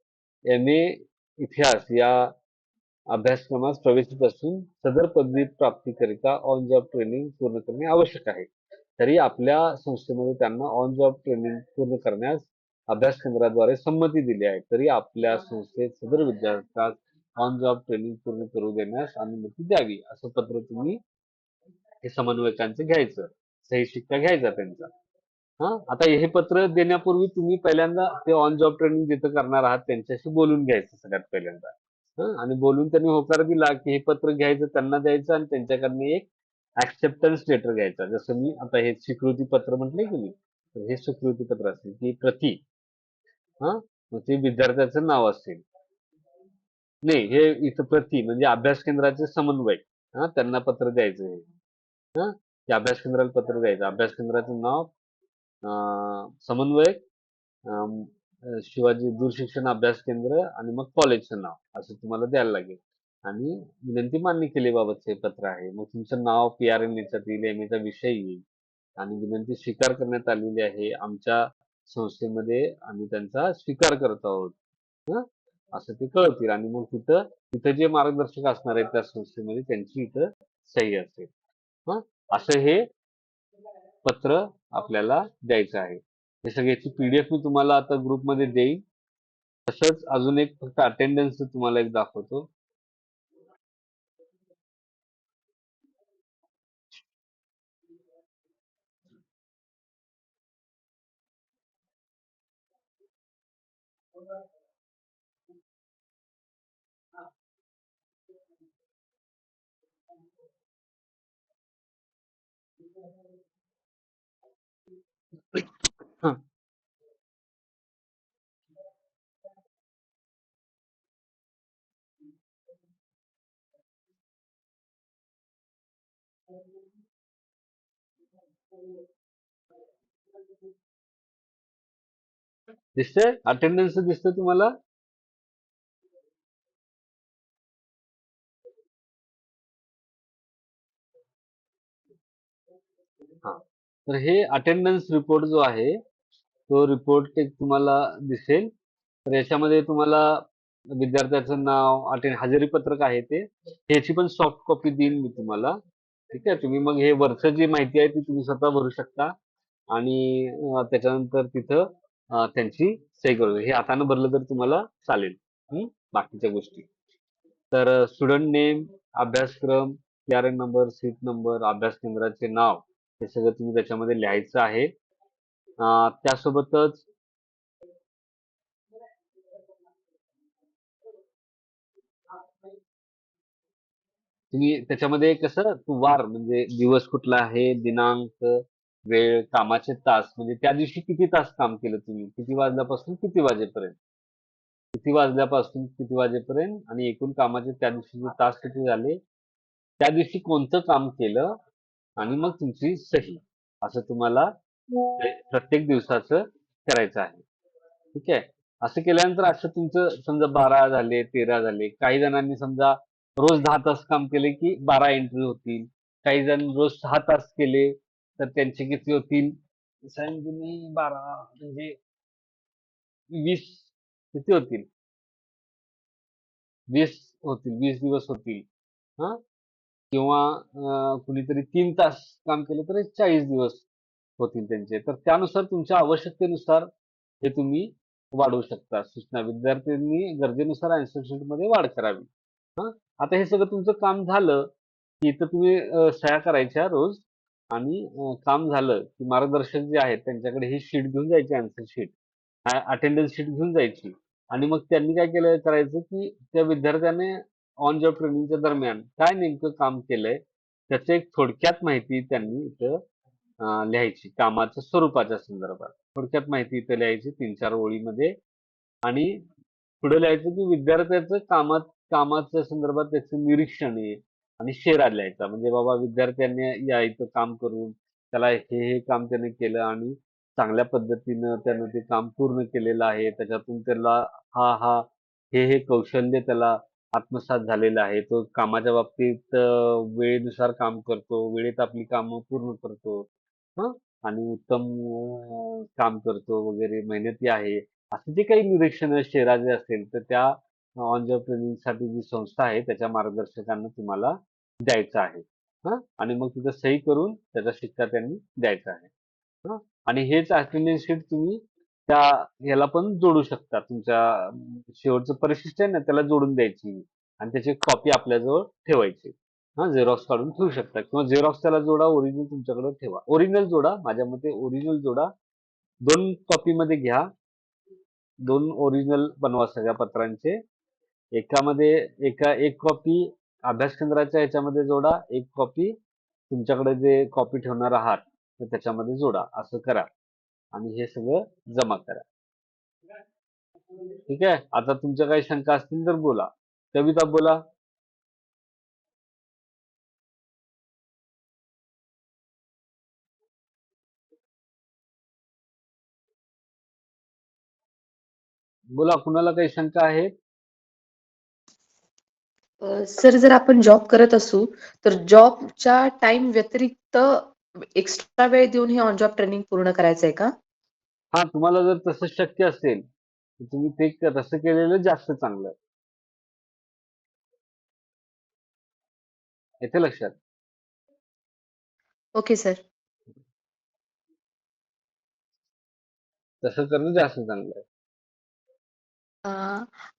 MA इतिहास या अभ्यासक्रमास प्रवेशित असून सदर पदवी प्राप्तीकरिता ऑन जॉब ट्रेनिंग पूर्ण करणे आवश्यक आहे. तरी आपल्या संस्थेमध्ये त्यांना ऑन जॉब ट्रेनिंग पूर्ण करण्यास अभ्यास केंद्राद्वारे संमती दिली आहे. तरी आपल्या संस्थेत सदर विद्यार्थ्यास ऑन जॉब ट्रेनिंग पूर्ण करू देण्यास अनुमती द्यावी, असं पत्र तुम्ही हे समन्वयकांचं घ्यायचं, सही शिक्का घ्यायचा त्यांचा. आता हे पत्र देण्यापूर्वी तुम्ही पहिल्यांदा ते ऑन जॉब ट्रेनिंग जिथं करणार आहात त्यांच्याशी बोलून घ्यायचं सगळ्यात पहिल्यांदा. आणि बोलून त्यांनी होकार दिला की हे पत्र घ्यायचं, त्यांना द्यायचं आणि त्यांच्याकडनं एक ऍक्सेप्टन्स लेटर घ्यायचा. जसं मी आता हे स्वीकृती पत्र म्हटलंय की नाही, तर हे स्वीकृती पत्र असेल ती प्रती, मग ते विद्यार्थ्याचं नाव असेल. नाही, हे इथं प्रती म्हणजे अभ्यास केंद्राचे समन्वयक, त्यांना पत्र द्यायचं हे. ते अभ्यास केंद्राला पत्र द्यायचं, अभ्यास केंद्राचं नाव, समन्वयक, शिवाजी दूरशिक्षण अभ्यास केंद्र आणि मग कॉलेजचं नाव असं तुम्हाला द्यायला लागेल. आणि विनंती मान्य केल्याबाबतचं हे पत्र आहे. मग तुमचं नाव PRN याच्यात येईल, MA चा विषय येईल आणि विनंती स्वीकार करण्यात आलेली आहे. आमच्या संस्थेमध्ये आम्ही त्यांचा स्वीकार करत आहोत. असं ते कळवतील आणि मग तिथं तिथं जे मार्गदर्शक असणार आहेत त्या संस्थेमध्ये त्यांची इथं सही असेल. हा, असं हे पत्र आपल्याला द्यायचं आहे. हे सगळ्याची PDF मी तुम्हाला आता ग्रुपमध्ये देईन. तसंच अजून एक फक्त अटेंडन्स तुम्हाला एक दाखवतो. हं. दिसतंय? अटेंडन्स दिसतंय तुम्हाला? हा, तर हे अटेंडन्स रिपोर्ट जो आहे तो रिपोर्ट एक तुम्हाला दिसेल. तर याच्यामध्ये तुम्हाला विद्यार्थ्याचं नाव, हजेरी पत्रक आहे ते, ह्याची पण सॉफ्ट कॉपी देईन मी तुम्हाला. ठीक आहे, तुम्ही मग हे वरचं जी माहिती आहे ती तुम्ही स्वतः भरू शकता आणि त्याच्यानंतर तिथं त्यांची सही करू. हे हातानं भरलं तर तुम्हाला चालेल. बाकीच्या गोष्टी तर स्टुडंट नेम, अभ्यासक्रम, PRN नंबर, सीट नंबर, अभ्यास केंद्राचे नाव हे सगळं तुम्ही त्याच्यामध्ये लिहायचं आहे. त्यासोबतच तुम्ही त्याच्यामध्ये कसं वार म्हणजे दिवस कुठला आहे, दिनांक, वेळ, कामाचे तास म्हणजे त्या दिवशी किती तास काम केलं तुम्ही, किती वाजल्यापासून किती वाजेपर्यंत, किती वाजल्यापासून किती वाजेपर्यंत आणि एकूण कामाचे त्या दिवशीचे तास किती झाले, त्या दिवशी कोणतं काम केलं आणि मग तुमची सही असं तुम्हाला प्रत्येक दिवसाचं करायचं आहे. ठीक आहे, असं केल्यानंतर असं तुमचं समजा 12 झाले, 13 झाले. काही जणांनी समजा रोज 10 तास काम केले की 12 एंट्री होतील. काही जण रोज 6 तास केले तर त्यांचे किती होतील? सांग तुम्ही 12 म्हणजे 20 किती होतील? 20 होतील, 20 दिवस होतील. हा, किंवा कुणीतरी 3 तास काम केलं तर 40 दिवस होतील त्यांचे. तर त्यानुसार तुमच्या आवश्यकतेनुसार हे तुम्ही वाढवू शकता. सूचना विद्यार्थ्यांनी गरजेनुसार आन्सर शीटमध्ये वाढ करावी. हा, आता हे सगळं तुमचं काम झालं की इथं तुम्ही सह्या करायच्या रोज आणि काम झालं की मार्गदर्शक जे आहेत त्यांच्याकडे ही शीट घेऊन जायची, आन्सर शीट, अटेंडन्स शीट घेऊन जायची आणि मग त्यांनी काय केलं करायचं की त्या विद्यार्थ्याने ऑन जॉब ट्रेनिंगच्या दरम्यान काय नेमकं काम केलंय त्याची एक थोडक्यात माहिती त्यांनी इथं लिहायची कामाच्या स्वरूपाच्या संदर्भात. थोडक्यात माहिती इथं लिहायची 3-4 ओळीमध्ये आणि पुढे लिहायचं की विद्यार्थ्याचं कामाच्या संदर्भात त्याचं निरीक्षण आहे आणि शेरा लिहायचा. म्हणजे बाबा विद्यार्थ्यांनी या इथं काम करून त्याला हे काम त्याने केलं आणि चांगल्या पद्धतीनं त्यानं ते काम पूर्ण केलेलं आहे. त्याच्यातून त्याला हे कौशल्य त्याला आत्मसात झालेलं आहे. तो कामाच्या बाबतीत वेळेनुसार काम करतो, वेळेत आपली कामं पूर्ण करतो. हं, आणि उत्तम काम करतो वगैरे, मेहनती आहे. असे जे काही निरीक्षण शेरा जे असेल तर त्या ऑन जॉब ट्रेनिंगसाठी जी संस्था आहे त्याच्या मार्गदर्शकांना तुम्हाला द्यायचं आहे. आणि मग तिथं सही करून त्याचा शिक्का त्यांनी द्यायचा आहे. आणि हेच अटेंडन्स शीट तुम्ही त्या ह्याला पण जोडू शकता. तुमच्या शेवटचं परिशिष्ट आहे ना त्याला जोडून द्यायची आणि त्याची कॉपी आपल्याजवळ ठेवायची. झेरॉक्स काढून ठेवू शकता किंवा झेरॉक्स त्याला जोडा, ओरिजिनल तुमच्याकडे ठेवा. ओरिजिनल जोडा, माझ्या मते ओरिजिनल जोडा. 2 कॉपी मध्ये घ्या. 2 ओरिजिनल बनवा सगळ्या पत्रांचे. एक कॉपी अभ्यास केंद्राच्या ह्याच्यामध्ये जोडा, एक कॉपी तुमच्याकडे जे कॉपी ठेवणार आहात तर त्याच्यामध्ये जोडा. असं करा आणि हे सगळं जमा करा. ठीक आहे, आता तुमच्या काही शंका असतील तर बोला. कविता बोला. बोला, कुणाला काही शंका आहेत? सर जर आपण जॉब करत असू तर जॉबच्या टाइम व्यतिरिक्त एक्स्ट्रा वेळ देऊन हे ऑन जॉब ट्रेनिंग पूर्ण करायचंय का? तुम्हाला जर तसं शक्य असेल तर तुम्ही ते तसं केलेलं जास्त चांगलं. येते लक्षात? Okay sir. तसं करणं जास्त चांगलं आहे.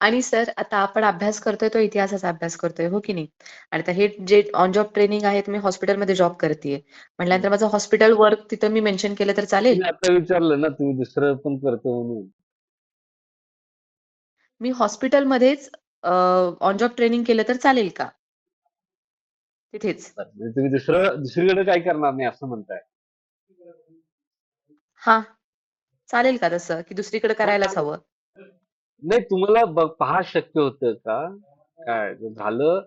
आणि सर आता आपण अभ्यास करतोय तो इतिहासाचा अभ्यास करतोय, हो की नाही? आणि आता हे जे ऑन जॉब ट्रेनिंग आहे, मी हॉस्पिटलमध्ये जॉब करतेय. म्हटल्यानंतर माझं हॉस्पिटल वर्क तिथं मी मेन्शन केलं तर चालेल? तुम्ही आता विचारलं ना, तुम्ही दुसरं पण करतो म्हणून. मी हॉस्पिटलमध्येच ऑन जॉब ट्रेनिंग केलं तर चालेल का? तिथेच. म्हणजे तुम्ही दुसरीकडे काय करणार नाही असं म्हणताय. हां. चालेल का तसं? की दुसरीकडे हो, करायलाच चालेल. हवं? नाही तुम्हाला पहा शक्य होतं का? काय जर झालं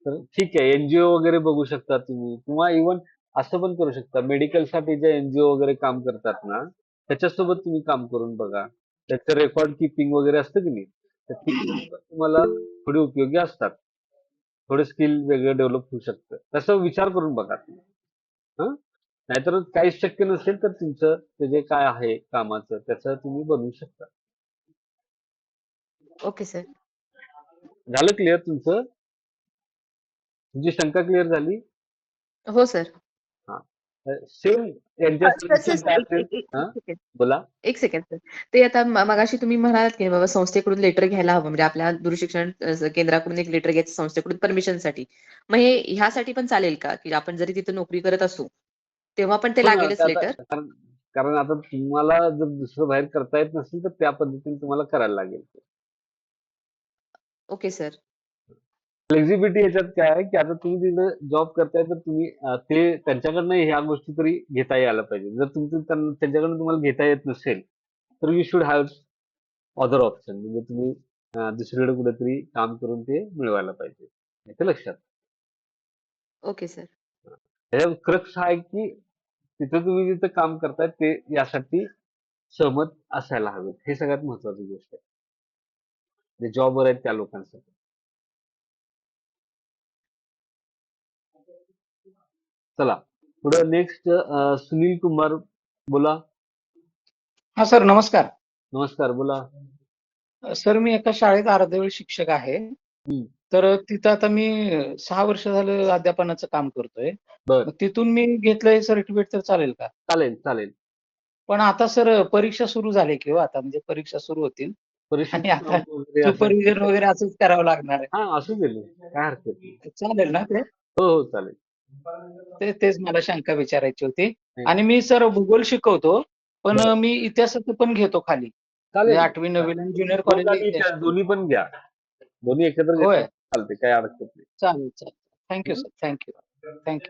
तर ठीक आहे. एनजीओ वगैरे बघू शकता तुम्ही किंवा इव्हन असं पण करू शकता. मेडिकलसाठी जे एनजीओ वगैरे काम करतात ना, त्याच्यासोबत तुम्ही काम करून बघा. त्याचं रेकॉर्ड कीपिंग वगैरे असतं की नाही? तर ती पण तुम्हाला थोडी उपयोगी असतात. थोडं स्किल वेगळं डेव्हलप होऊ शकतं. तसं विचार करून बघा तुम्ही. हं? नाहीतर काहीच शक्य नसेल तर तुमचं ते जे काय आहे कामाचं त्याचं तुम्ही बनवू शकता. Okay sir. झालं क्लिअर तुमचं? तुमची शंका क्लिअर झाली? हो सर. हां. सेम यांच्या सर, सर, शंका सर, एक असेल एक एक एक हां, सेकंड. बोला. एक सेकंड सर. ते आता मगाशी तुम्ही म्हणालात की बाबा संस्थेकडून लेटर घ्यायला हवं म्हणजे आपल्या दूरशिक्षण केंद्राकडून एक लेटर घ्यायचं संस्थेकडून परमिशनसाठी. मग हे ह्यासाठी पण चालेल का? की आपण जरी तिथं नोकरी करत असू, तेव्हा पण ते हो ना, लागेलच ते आता लेटर? कारण कारण आता तुम्हाला जर दुसरं बाहेर करता येत नसेल तर त्या पद्धतीने तुम्हाला करायला लागेल. Okay sir. फ्लेक्सिबिलिटी ह्याच्यात काय आहे, की आता तुम्ही तिथं जॉब करताय तर तुम्ही ते त्यांच्याकडनं ह्या गोष्टी तरी घेता यायला पाहिजे. जर तुमचं त्यांच्याकडून तुम्हाला घेता येत नसेल, तर you should have other option म्हणजे तुम्ही दुसरीकडे कुठेतरी काम करून ते मिळवायला पाहिजे. येतं लक्षात? Okay sir. त्याचा क्रक्स हा आहे, की तिथं तुम्ही जिथं काम करताय ते यासाठी सहमत असायला हवेत. हे सगळ्यात महत्त्वाची गोष्ट आहे. जे जॉबवर आहेत त्या लोकांसाठी. चला पुढे नेक्स्ट सुनील कुमार बोला. हा सर नमस्कार. नमस्कार बोला. सर मी एका शाळेत अर्धवेळ शिक्षक आहे. हम्म. तर तिथं आता मी 6 वर्ष झालं अध्यापनाचं काम करतोय. बर मग तिथून मी घेतलंय सर्टिफिकेट तर चालेल का? चालेल चालेल. पण आता सर परीक्षा सुरू झाली की हो आता म्हणजे परीक्षा सुरू होतील आणि परिस्थिती आता वगैरे असं सुपरविजन वगैरे असंच करावं लागणार आहे. हा असू दे ना. काय हरकत नाही. चालेल ना ते? हो हो चालेल. तेच मला शंका विचारायची होती. नाही, आणि मी सर भूगोल शिकवतो, पण बरं. मी इतिहासाचं पण घेतो खाली. म्हणजे चालेल 8वी 9वी आणि ज्युनियर दोन कॉलेजला आणि इतिहास शिकवतो. दोन्ही पण घ्या. दोन्ही एकत्र घेतलं होय. चालते काय अडचण नाही. चालेल, चालेल. थँक हं? सर. थँक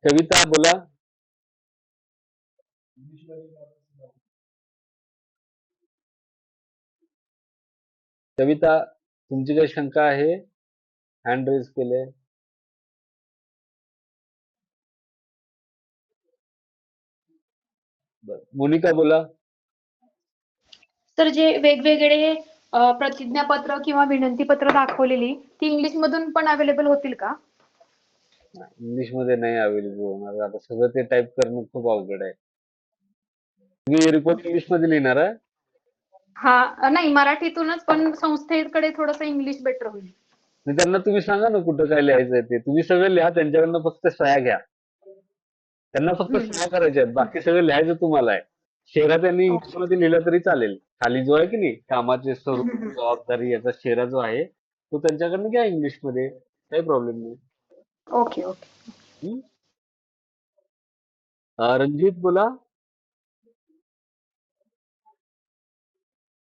कविता बोला. कविता तुमची काही शंका आहे? हँड रेज केले. बरं मोनिका बोला. तर जे वेगवेगळे प्रतिज्ञापत्र किंवा विनंतीपत्र दाखवलेली ती इंग्लिश मधून पण अवेलेबल होतील का? इंग्लिश मध्ये नाही अवेलेबल होणार. आता सगळं ते टाईप करणं खूप अवघड आहे. तुम्ही रिपोर्ट इंग्लिश मध्ये लिहिणार आहे? हा नाही मराठीतूनच पण संस्थेकडे थोडंसं इंग्लिश बेटर होईल. आणि त्यांना तुम्ही सांगा ना कुठं काय लिहायचंय ते. तुम्ही सगळं लिहा त्यांच्याकडनं फक्त सह्या घ्या. त्यांना फक्त हम्म. सह्या करायच्या आहेत. बाकी सगळं लिहायचं तुम्हाला आहे. शेरा त्यांनी इंग्लिश ओके. मध्ये लिहिलं तरी चालेल. खाली जो आहे की नाही कामाचे स्वरूप हम्म. जबाबदारी याचा शेरा जो आहे तो त्यांच्याकडनं घ्या इंग्लिश मध्ये. काही प्रॉब्लेम नाही. Okay okay. हं? रणजित बोला.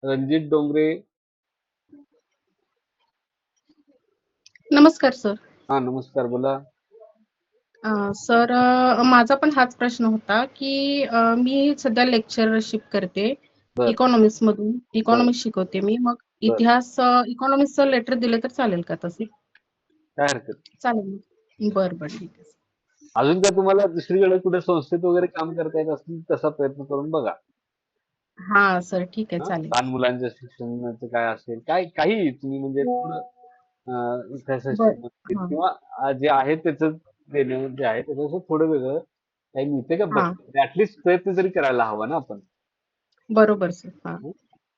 रणजित डोंगरे. नमस्कार सर. हा नमस्कार बोला. सर माझा पण हाच प्रश्न होता की मी सध्या लेक्चरशिप करते बर इकॉनॉमिक्स मधून. बर इकॉनॉमिक्स शिकवते मी. मग बर इतिहास इकॉनॉमिक्सचं लेटर दिलं तर चालेल का तसे? काय हरकत नाही. चालेल ना? बरं बरं ठीक आहे. अजून काय तुम्हाला दुसरीकडे कुठे संस्थेत वगैरे काम करता येत असेल तसा प्रयत्न करून बघा. हा सर ठीक आहे हा चालेल. लहान मुलांच्या शिक्षणाचं काय असेल काय काही तुम्ही म्हणजे थोडं इतिहासाशी बरं. संबंधित हां किंवा जे आहे त्याचं देणं जे आहे त्याच्यापेक्षा थोडं वेगळं काही मिळते का हां. बघ ऍटलिस्ट प्रयत्न तरी करायला हवा ना आपण. बरोबर सर. हां.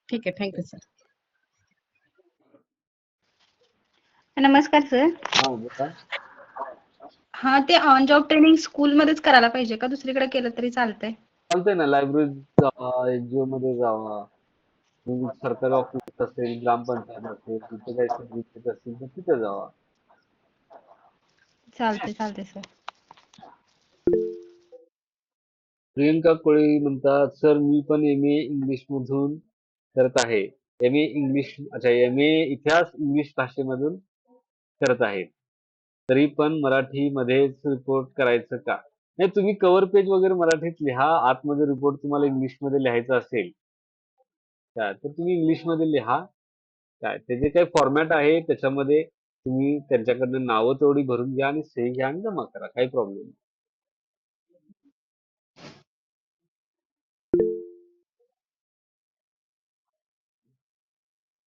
ठीक आहे. Thank you sir. नमस्कार सर. हा बोला. हा ते ऑन जॉब ट्रेनिंग स्कूलमध्येच करायला पाहिजे का दुसरीकडे केलं तरी चालतंय? चालतंय ना, लायब्ररीत जावा, एनजीओ मध्ये जावा, विविध सरकारी ऑफिस असेल, ग्रामपंचायत असेल, तिथे काही सर्व्हिसेस असतील तर तिथे जावा. चालते सर. प्रियंका कोळी म्हणतात, सर मी पण MA इंग्लिश मधून करत आहे. MA इतिहास इंग्लिश भाषेमधून करत आहे. तरी पण मराठी मध्येच रिपोर्ट करायचं का? नाही, तुम्ही कव्हर पेज वगैरे मराठीत लिहा. आतमध्ये रिपोर्ट तुम्हाला इंग्लिश मध्ये लिहायचा असेल काय तर तुम्ही इंग्लिश मध्ये लिहा. काय त्याचे काही फॉर्मॅट आहे त्याच्यामध्ये तुम्ही त्यांच्याकडनं नावं तेवढी भरून घ्या आणि सही घ्या आणि जमा करा. काही प्रॉब्लेम नाही.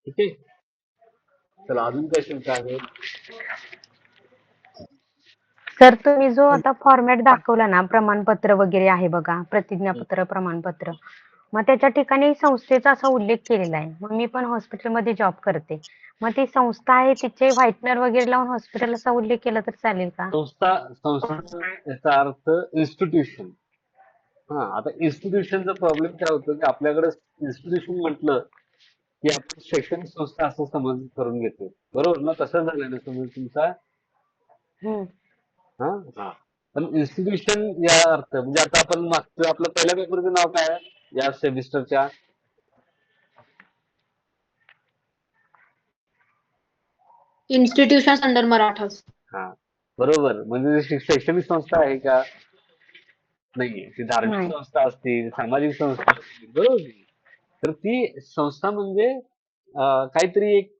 ठीक आहे. चला अजून काय शंका आहे? सर तुम्ही जो आता फॉर्मॅट दाखवला ना प्रमाणपत्र वगैरे आहे बघा प्रतिज्ञापत्र प्रमाणपत्र मग त्याच्या ठिकाणी संस्थेचा असा उल्लेख केलेला आहे मग मी पण हॉस्पिटलमध्ये जॉब करते मग ती संस्था आहे तिचे व्हाईटनर वगैरे लावून हॉस्पिटल असा उल्लेख केला तर चालेल का? संस्था याचा अर्थ इन्स्टिट्यूशन. हा, आता इन्स्टिट्यूशनचा प्रॉब्लेम काय होतो की आपल्याकडे इन्स्टिट्यूशन म्हटलं की आपण शैक्षणिक संस्था असं समज करून घेतो. बरोबर ना? तसं झालं ना समज तुमचा. हम्म. हा हा. पण इन्स्टिट्यूशन या अर्थ म्हणजे आता आपण मागचं आपलं पहिल्या पेपरचं नाव काय आहे या सेमिस्टरच्या? Institution under Marathas. हा, बरोबर. म्हणजे शैक्षणिक संस्था आहे का? नाहीये. ती धार्मिक नाही. संस्था असतील, सामाजिक संस्था असतील, बरोबर की? तर ती संस्था म्हणजे काहीतरी एक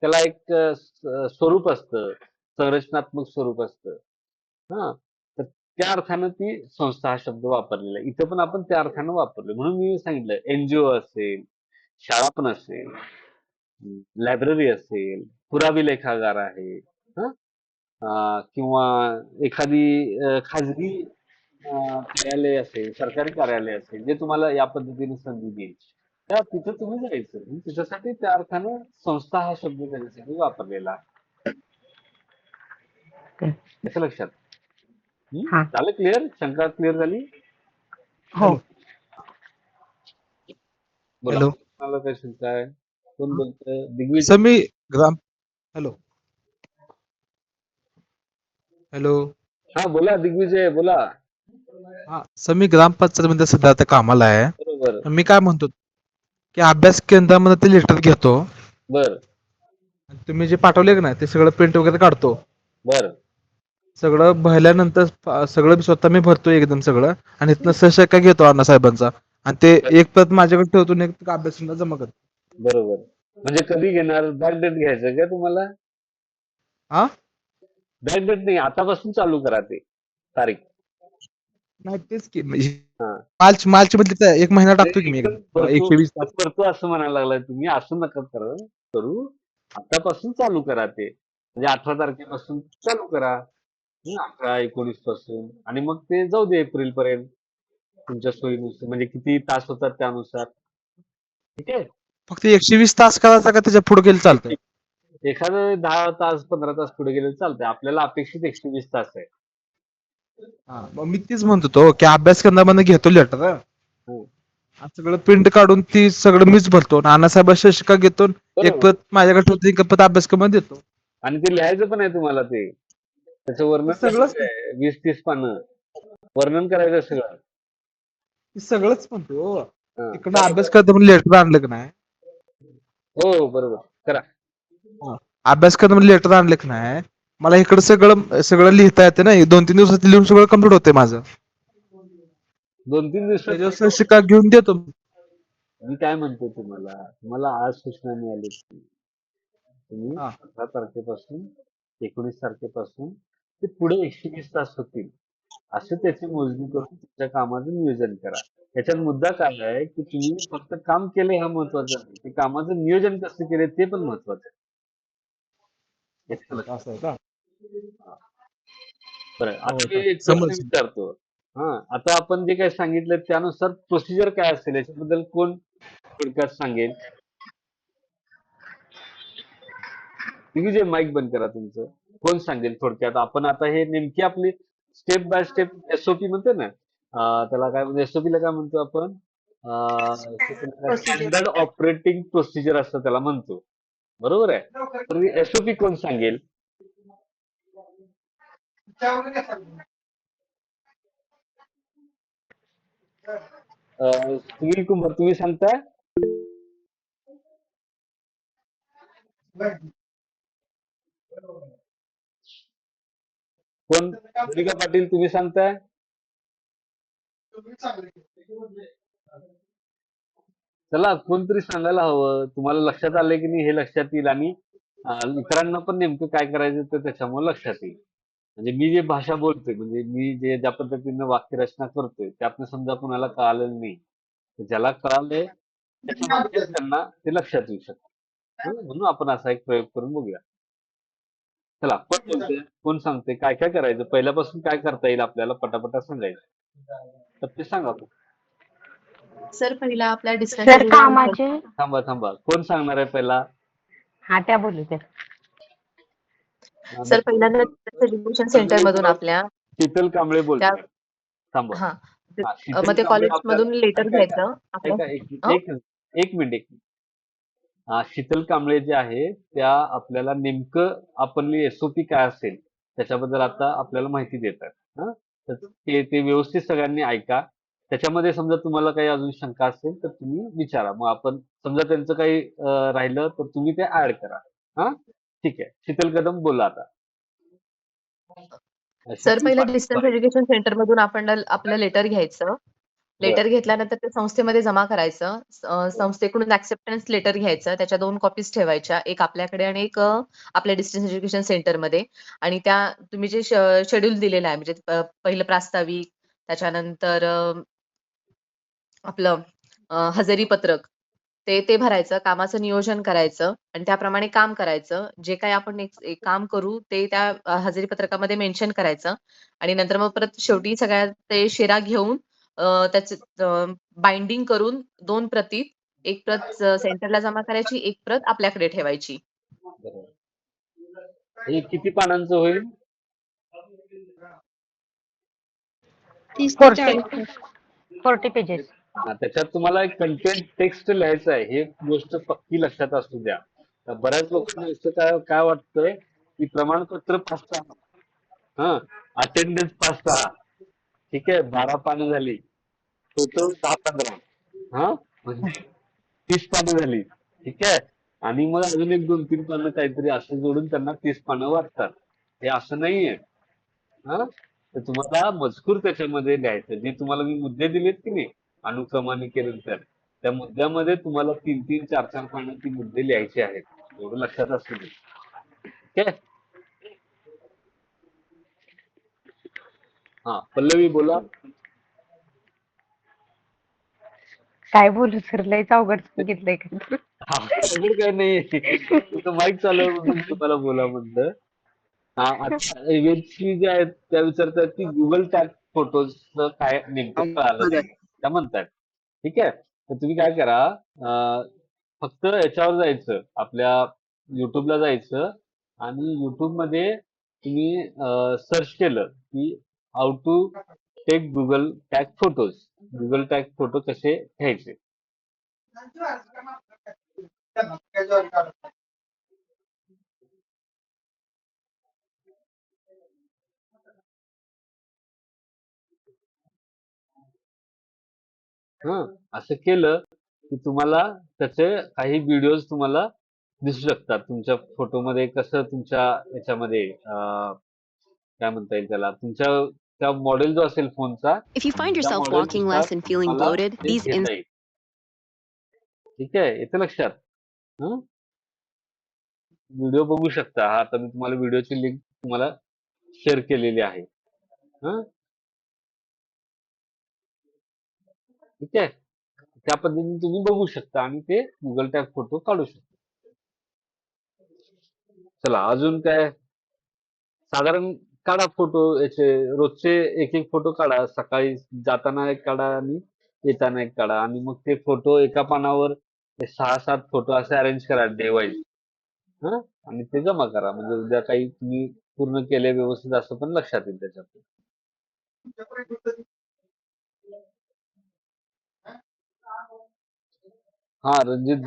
त्याला एक स्वरूप असतं, संरचनात्मक स्वरूप असतं. हा, तर त्या अर्थानं ती संस्था हा शब्द वापरलेला आहे. इथं पण आपण त्या अर्थानं वापरलो. म्हणून मी सांगितलं एनजीओ असेल, शाळा पण असेल, लायब्ररी असेल, पुरावी लेखागार आहे. हा, किंवा एखादी खाजगी कार्यालय असेल, सरकारी कार्यालय असेल, जे तुम्हाला या पद्धतीने संधी देईल. त्या तिथं तुम्ही जायचं. आणि त्याच्यासाठी त्या अर्थानं संस्था हा शब्द त्याच्यासाठी वापरलेला आहे. ओके. याचं लक्षात. हा. झालं क्लिअर? शंका क्लिअर झाली? हो. हॅलो बोला. हॅलो मला काय शंका आहे? कोण बोलतंय? दिग्विजय. सर मी ग्राम हॅलो हॅलो हा बोला दिग्विजय बोला. हा सर मी ग्रामपंचायतमध्ये सध्या आता कामाला आहे. बरोबर. मी काय म्हणतो की अभ्यास केंद्रामध्ये ते लेटर घेतो बर आणि तुम्ही जे पाठवले ना ते सगळं प्रिंट वगैरे काढतो. बर सगळं भरल्यानंतर सगळं स्वतः मी भरतो एकदम सगळं आणि इथनं सहशक्का घेतो अण्णासाहेबांचा आणि ते एक प्रत माझ्याकडे ठेवतो आणि एक अभ्यास केंद्रात जमा करतो. बरोबर. म्हणजे कधी घेणार? बॅक डेट घ्यायचं का तुम्हाला? हा बॅक डेट नाही, आतापासून चालू करा ते तारीख. नाही तेच की म्हणजे हा. मार्च मधले एक महिना टाकतो की मी एकदम एकदम भरतो 120 तास. भरतो असं म्हणायला लागलाय तुम्ही. असं नका करू. आतापासून चालू करा ते. म्हणजे 18 तारखेपासून चालू करा. 18, 19 पासून आणि मग ते जाऊ दे एप्रिल पर्यंत तुमच्या सोयीनुसार. म्हणजे किती तास होतात त्यानुसार. ठीक आहे. फक्त 120 तास करायचा का त्याच्या पुढे गेलं चालतंय? एखादं 10 तास 15 तास पुढे गेले चालतंय. आपल्याला अपेक्षित 120 तास आहे. हा मग मी तेच म्हणतो तो की अभ्यास केंद्रामध्ये घेतो लेटर हो. सगळं प्रिंट काढून ती सगळं मीच भरतो नानासाहेब शिक्षका घेतो एक बरोबर. पत माझ्याकडे ठेवतो एक पत अभ्यासक्रमात देतो. आणि ते लिहायचं पण आहे तुम्हाला ते. त्याचं वर्णन सगळंच आहे. 20-30 पानं वर्णन करायचं सगळं. सगळंच म्हणतो हा. इकडं अभ्यास करता म्हणून लेटर आणलं की नाही हो बरोबर करा. अभ्यास करता म्हणून लेटर आणलं की नाही मला इकडं सगळं लिहिता येते ना 2-3 दिवसात लिहून सगळं कम्प्लीट होते माझं. 2-3 दिवसात त्याच्यावर शिक्का घेऊन देतो. मी काय म्हणतो तुम्हाला आज सूचना मिळाली की तुम्ही हा. 18 तारखेपासून 19 तारखेपासून ते पुढे 120 तास होतील असं त्याची मोजणी करून तुमच्या कामाचं नियोजन करा. याच्यात मुद्दा काय आहे की तुम्ही फक्त काम केले हा महत्वाचा नाही, ते कामाचं नियोजन कसं केले ते पण महत्वाचं आहे. याचं लक्षात. असं आहे का? बरं, आता मी एक प्रश्न समज विचारतो. आता आपण जे काही सांगितलं त्यानुसार प्रोसिजर काय असेल याच्याबद्दल कोण थोडक्यात सांगेल? जे माईक बंद करा तुमचं. कोण सांगेल थोडक्यात? आपण आता हे नेमकी आपली स्टेप बाय स्टेप एसओपी म्हणतो ना, त्याला काय म्हणजे एसओपीला काय म्हणतो आपण? प्रोसिजर स्टँडर्ड ऑपरेटिंग प्रोसिजर असं त्याला म्हणतो. बरोबर आहे? तर एसओपी कोण सांगेल? सुनील कुमार तुम्ही सांगताय? कोण? मोनिका पाटील तुम्ही सांगताय? चला कोणतरी सांगायला हवं. तुम्हाला लक्षात आलंय की नाही हे लक्षात येईल आणि इतरांना पण नेमकं काय करायचं तर त्याच्यामुळे लक्षात येईल. म्हणजे मी जे भाषा बोलतोय म्हणजे मी जे ज्या पद्धतीनं वाक्यरचना करतोय त्यातनं समजा कुणाला कळालं नाही तर ज्याला कळालंय त्याच्या माध्यमातून त्यांना ते लक्षात येऊ शकतं. म्हणून आपण असा एक प्रयोग करून बघूया. चला कोण बोलतंय? कोण सांगते? काय काय करायचं? पहिल्यापासून काय करता येईल आपल्याला पटापटा सांगायचं. तर ते सांगा तू. सर पहिला आपल्या डिस्टन्स सर एज्युकेशन कामाचे थांबा थांबा. कोण सांगणार आहे पहिला? हा त्या बोलू द्या. सर पहिल्यांदा डिस्टन्स एज्युकेशन सेंटर मधून आपल्या शीतल कांबळे त्या बोलतात. थांबा. हा शीतल मग ते कांबळे कॉलेज आपल्याला मधून लेटर ऐका ऐका घ्यायचं आपल्या ऐका एक मिनिट. शीतल कांबळे जे आहे त्या आपल्याला नेमकं आपली एसओपी काय असेल त्याच्याबद्दल आता आपल्याला माहिती देतात. तर ते व्यवस्थित सगळ्यांनी ऐका. त्याच्यामध्ये समजा तुम्हाला काही अजून शंका असेल तर तुम्ही विचारा. मग आपण समजा त्यांचं काही राहिलं तर तुम्ही ते ऍड करा. ठीक आहे. शीतल कदम बोला आता. सर शीतल पहिला Patil distance sorry. Education centre मधून आपण आपलं लेटर घ्यायचं. लेटर घेतल्यानंतर ते संस्थेमध्ये जमा करायचं. संस्थेकडून ऍक्सेप्टन्स लेटर घ्यायचं. त्याच्या 2 कॉपीज ठेवायच्या. एक आपल्याकडे आणि एक आपल्या डिस्टन्स एज्युकेशन सेंटरमध्ये. आणि त्या तुम्ही जे शेड्यूल दिलेलं आहे म्हणजे पहिलं प्रास्ताविक, त्याच्यानंतर आपलं हजेरी पत्रक ते भरायचं. कामाचं नियोजन करायचं आणि त्याप्रमाणे काम करायचं. जे काही आपण एक काम करू ते त्या हजेरी पत्रकामध्ये मेन्शन करायचं आणि नंतर मग परत शेवटी सगळ्या ते शेरा घेऊन त्याचं बाइंडिंग करून 2 प्रती, एक प्रत सेंटरला जमा करायची, एक प्रत आपल्याकडे ठेवायची. बरोबर. हे किती पानांचं होईल? 30 ते 40 40 पेजेस. त्याच्यात तुम्हाला एक कंटेंट टेक्स्ट लिहायचं आहे. हे गोष्ट पक्की लक्षात असू द्या. तर बऱ्याच लोकांना असं काय काय वाटतंय की प्रमाणपत्र 5-6 अटेंडन्स 5-6 ठीक आहे 12 पानं झाली. फोटो 10-15 म्हणजे 30 पानं झाली. ठीक आहे. आणि मग अजून एक 2-3 पानं काहीतरी असं जोडून त्यांना 30 पानं वाटतात. हे असं नाहीये. तर तुम्हाला मजकूर त्याच्यामध्ये लिहायचं. जे तुम्हाला मी मुद्दे दिलेत की नाही अनुक्रमाने केल्यानंतर त्या मुद्द्यामध्ये तुम्हाला 3-3, 4-4 पानं ती मुद्दे लिहायचे आहेत. एवढं लक्षात असू दे. ठीक आहे. पल्लवी बोला. काय बोलू सर लयच अवघड सांगितलंय का? अवघड काय नाही. तुमचं माईक चालू आहे म्हणून तुम्हाला बोला म्हणलं. आता वेबची जे आहेत त्या विचारतात की गुगल टॅग फोटोज काय नेमकं कळालं नाही त्या म्हणतात. ठीक आहे. तर तुम्ही काय करा फक्त याच्यावर जायचं आपल्या युट्यूबला जायचं आणि युट्यूब मध्ये तुम्ही सर्च केलं की how to take Google tag photos. Google tag photo कसे घ्यायचे. असं केलं की तुम्हाला त्याचे काही व्हिडिओज तुम्हाला दिसू शकतात. तुमच्या फोटोमध्ये कसं तुमच्या याच्यामध्ये काय म्हणता येईल त्याला तुमच्या त्या मॉडेल जो असेल फोनचा If you find त्या yourself मॉडेल walking नुसार less and feeling तुम्हाला bloated, ते these घेता येईल. ठीक आहे. येतं लक्षात. व्हिडिओ बघू शकता. आता मी तुम्हाला व्हिडिओची लिंक तुम्हाला शेअर केलेली आहे. ठीक आहे. त्या पद्धतीने तुम्ही बघू शकता आणि ते गुगल टॅग फोटो काढू शकता. चला अजून काय साधारण काढा फोटो याचे रोजचे एक एक फोटो काढा. सकाळी जाताना एक काढा आणि येताना एक काढा आणि मग ते फोटो एका पानावर ते 6-7 फोटो असे अरेंज करा डे वाईज. हां? आणि ते जमा करा. म्हणजे उद्या काही तुम्ही पूर्ण केले व्यवस्थित असं पण लक्षात येईल त्याच्यातून. हां, रणजित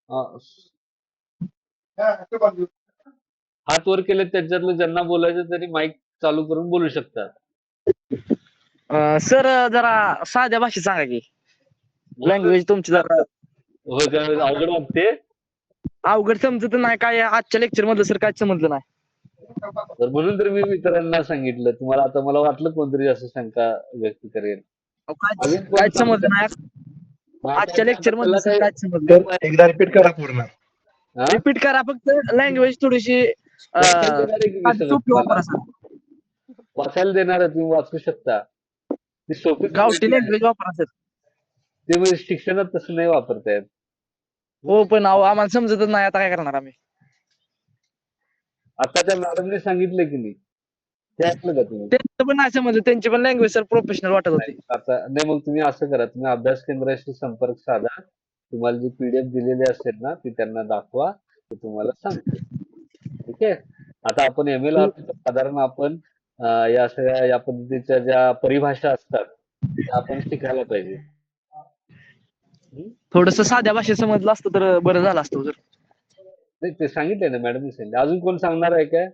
अ, हात वर केले त्याच्यातलं ज्यांना बोलायचं त्यांनी माईक चालू करून बोलू शकतात. सर जरा साध्या भाषेत सांगा की लँग्वेज तुमची जरा हो का अवघड वाटते? अवघड समजत नाही काय आजच्या लेक्चर मधलं सर काय समजलं नाही. तर म्हणून तर मी मित्रांना सांगितलं. तुम्हाला आता मला वाटलं कोणतरी असं शंका व्यक्त करेल. अहो, काय अजून कोण काहीच समजलं नाही. मग आजच्या लेक्चर मधलं आपल्याला सर काय काय समजलं. एकदा रिपीट करा पूर्ण. हा? रिपीट करा फक्त लँग्वेज थोडीशी वाचायला देणार आहे की मी सगळं सोपी तुम्हाला? वापरा सर. वाचायला देणार आहे तुम्ही वाचू शकता. ती सोपी गावठी पद्धती आहे. लँग्वेज वापरा सर. ते म्हणजे शिक्षणात तसं नाही वापरता येत. हो पण अहो आम्हाला समजतच नाही आता काय करणार आम्ही. आता त्या मॅडमने सांगितलं की नाही ते ऐकलं का तुम्ही? त्यांचं पण नाही समजलं त्यांची पण लँग्वेज सर प्रोफेशनल वाटत होती. आता नाही मग तुम्ही असं करा तुम्ही अभ्यास केंद्राशी संपर्क साधा. तुम्हाला जी पीडीएफ दिलेली असेल ना ती त्यांना दाखवा. ते तुम्हाला सांगते. ठीक आहे. आता आपण एम-ए ला आलो तर साधारण आपण या सगळ्या या पद्धतीच्या ज्या परिभाषा असतात त्या आपण शिकायला पाहिजे. थोडस साध्या भाषेत समजलं असतं तर बरं झालं असतं सर. नाही ते सांगितलंय ना मॅडमने सांगितलं. अजून कोण सांगणार आहे काय?